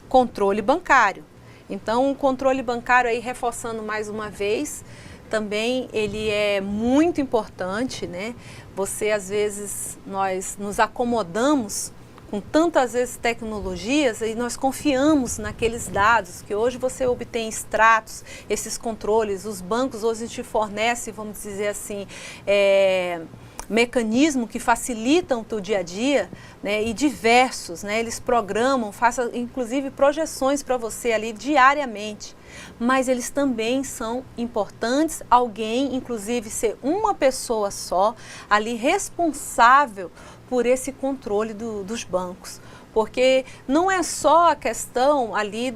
Controle bancário. Então, o controle bancário aí, reforçando mais uma vez, também ele é muito importante, né? Você, às vezes, nós nos acomodamos com tantas vezes tecnologias e nós confiamos naqueles dados que hoje você obtém extratos, esses controles, os bancos hoje te fornecem, vamos dizer assim, mecanismos que facilitam o teu dia a dia, né, e diversos, né, eles programam, façam inclusive projeções para você ali diariamente, mas eles também são importantes, alguém, inclusive ser uma pessoa só, ali responsável por esse controle dos bancos, porque não é só a questão ali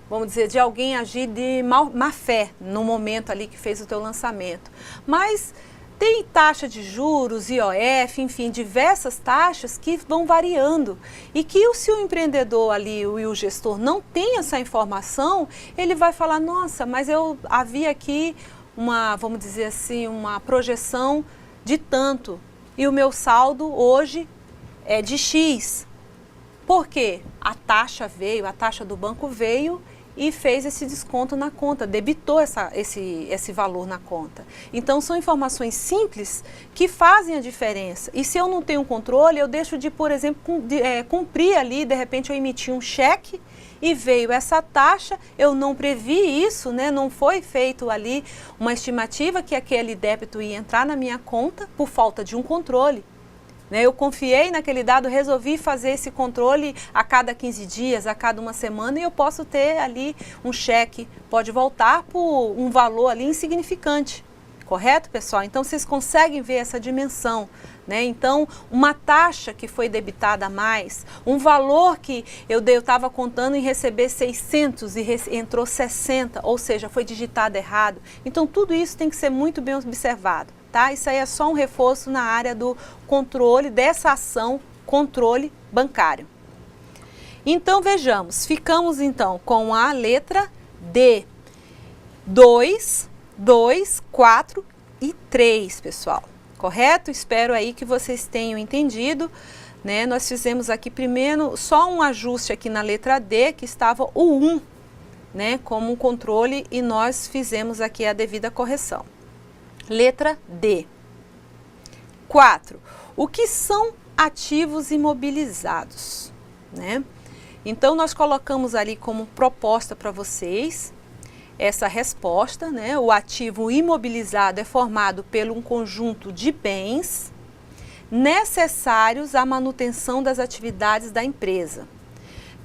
vamos dizer, de alguém agir de má fé no momento ali que fez o teu lançamento, mas tem taxa de juros, IOF, enfim, diversas taxas que vão variando e que se o empreendedor ali e o gestor não tem essa informação, ele vai falar, nossa, mas eu havia aqui vamos dizer assim, uma projeção de tanto e o meu saldo hoje é de X. Por quê? A taxa do banco veio e fez esse desconto na conta, debitou esse valor na conta. Então, são informações simples que fazem a diferença. E se eu não tenho controle, eu deixo de, por exemplo, cumprir ali, de repente eu emiti um cheque e veio essa taxa, eu não previ isso, né? Não foi feito ali uma estimativa que aquele débito ia entrar na minha conta por falta de um controle. Eu confiei naquele dado, resolvi fazer esse controle a cada 15 dias, a cada uma semana e eu posso ter ali um cheque, pode voltar por um valor ali insignificante, correto, pessoal? Então, vocês conseguem ver essa dimensão, né? Então, uma taxa que foi debitada a mais, um valor que eu estava contando em receber 600 e entrou 60, ou seja, foi digitado errado. Então, tudo isso tem que ser muito bem observado. Tá? Isso aí é só um reforço na área do controle, dessa ação, controle bancário. Então, vejamos, ficamos então com a letra D. 2, 4 e 3, pessoal. Correto? Espero aí que vocês tenham entendido, né? Nós fizemos aqui primeiro só um ajuste aqui na letra D, que estava o 1, né? Como um controle e nós fizemos aqui a devida correção. Letra D. 4. O que são ativos imobilizados, né? Então, nós colocamos ali como proposta para vocês essa resposta, né? O ativo imobilizado é formado por um conjunto de bens necessários à manutenção das atividades da empresa,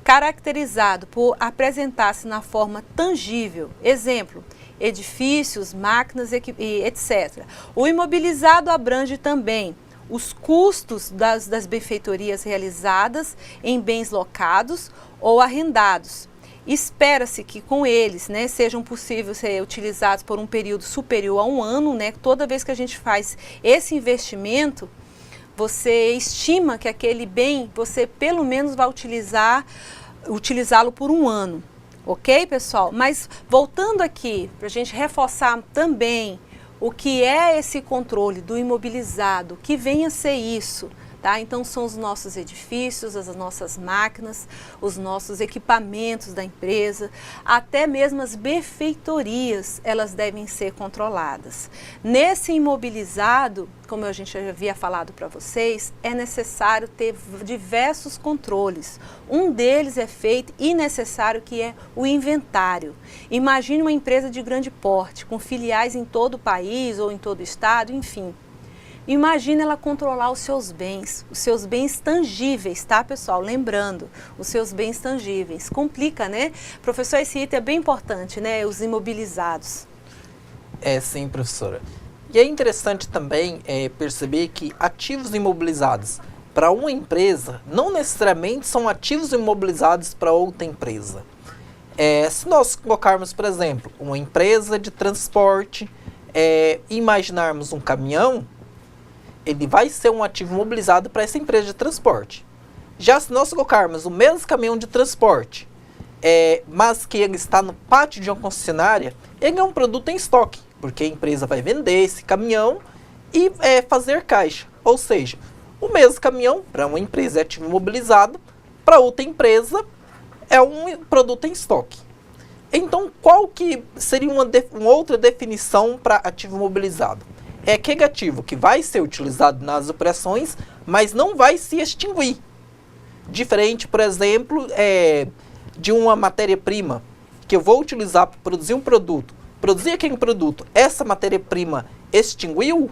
caracterizado por apresentar-se na forma tangível, exemplo, edifícios, máquinas, etc. O imobilizado abrange também os custos das benfeitorias realizadas em bens locados ou arrendados. Espera-se que com eles, né, sejam possíveis ser utilizados por um período superior a um ano, né? Toda vez que a gente faz esse investimento, você estima que aquele bem, você pelo menos vai utilizá-lo por um ano. Ok, pessoal? Mas voltando aqui, para a gente reforçar também o que é esse controle do imobilizado, que venha a ser isso, Tá? Então, são os nossos edifícios, as nossas máquinas, os nossos equipamentos da empresa, até mesmo as benfeitorias, elas devem ser controladas. Nesse imobilizado, como a gente já havia falado para vocês, é necessário ter diversos controles. Um deles é feito e necessário, que é o inventário. Imagine uma empresa de grande porte, com filiais em todo o país ou em todo o estado, enfim. Imagina ela controlar os seus bens tangíveis, tá, pessoal? Lembrando, os seus bens tangíveis. Complica, né? Professor, esse item é bem importante, né? Os imobilizados. Sim, professora. E é interessante também perceber que ativos imobilizados para uma empresa não necessariamente são ativos imobilizados para outra empresa. Se nós colocarmos, por exemplo, uma empresa de transporte, imaginarmos um caminhão, ele vai ser um ativo imobilizado para essa empresa de transporte. Já se nós colocarmos o mesmo caminhão de transporte, mas que ele está no pátio de uma concessionária, ele é um produto em estoque, porque a empresa vai vender esse caminhão e fazer caixa. Ou seja, o mesmo caminhão para uma empresa é ativo imobilizado, para outra empresa é um produto em estoque. Então, qual que seria uma outra definição para ativo imobilizado? É aquele ativo que vai ser utilizado nas operações, mas não vai se extinguir. Diferente, por exemplo, de uma matéria-prima que eu vou utilizar para produzir um produto. Produzir aquele produto, essa matéria-prima extinguiu,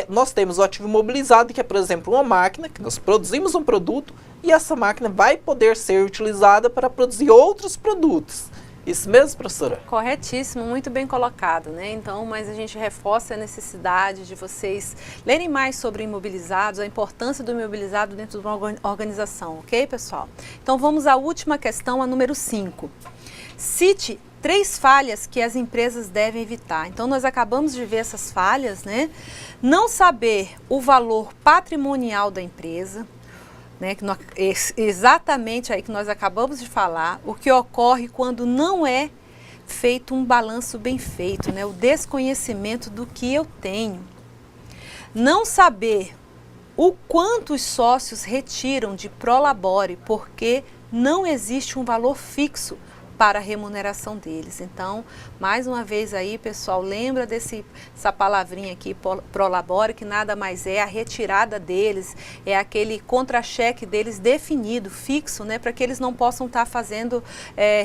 nós temos o ativo imobilizado, que é, por exemplo, uma máquina, que nós produzimos um produto e essa máquina vai poder ser utilizada para produzir outros produtos. Isso mesmo, professora? Corretíssimo, muito bem colocado, né? Então, mas a gente reforça a necessidade de vocês lerem mais sobre imobilizados, a importância do imobilizado dentro de uma organização, ok, pessoal? Então, vamos à última questão, a número 5. Cite 3 falhas que as empresas devem evitar. Então, nós acabamos de ver essas falhas, né? Não saber o valor patrimonial da empresa, né, exatamente aí que nós acabamos de falar, o que ocorre quando não é feito um balanço bem feito, né, o desconhecimento do que eu tenho. Não saber o quanto os sócios retiram de Prolabore, porque não existe um valor fixo para a remuneração deles. Então, mais uma vez aí, pessoal, lembra essa palavrinha aqui, Prolabore, que nada mais é a retirada deles, é aquele contra-cheque deles definido, fixo, né, para que eles não possam estar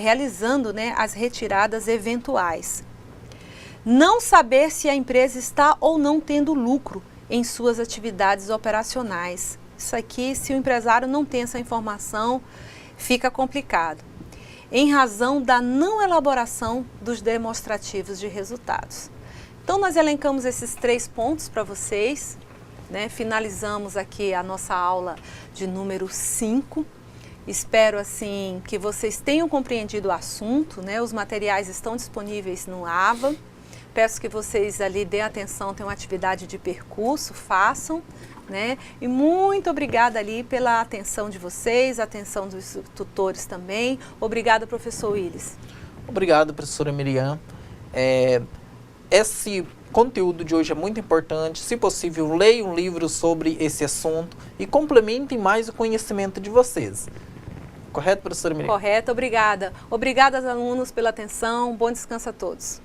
realizando, né, as retiradas eventuais. Não saber se a empresa está ou não tendo lucro em suas atividades operacionais. Isso aqui, se o empresário não tem essa informação, fica complicado, em razão da não elaboração dos demonstrativos de resultados. Então, nós elencamos esses 3 pontos para vocês, né? Finalizamos aqui a nossa aula de número 5. Espero, assim, que vocês tenham compreendido o assunto, né? Os materiais estão disponíveis no AVA. Peço que vocês ali deem atenção, tem uma atividade de percurso, façam, né? E muito obrigada ali pela atenção de vocês, a atenção dos tutores também. Obrigada, professor Willis. Obrigado, professora Miriam. Esse conteúdo de hoje é muito importante. Se possível, leiam um livro sobre esse assunto e complementem mais o conhecimento de vocês. Correto, professora Miriam? Correto, obrigada. Obrigada aos alunos pela atenção. Bom descanso a todos.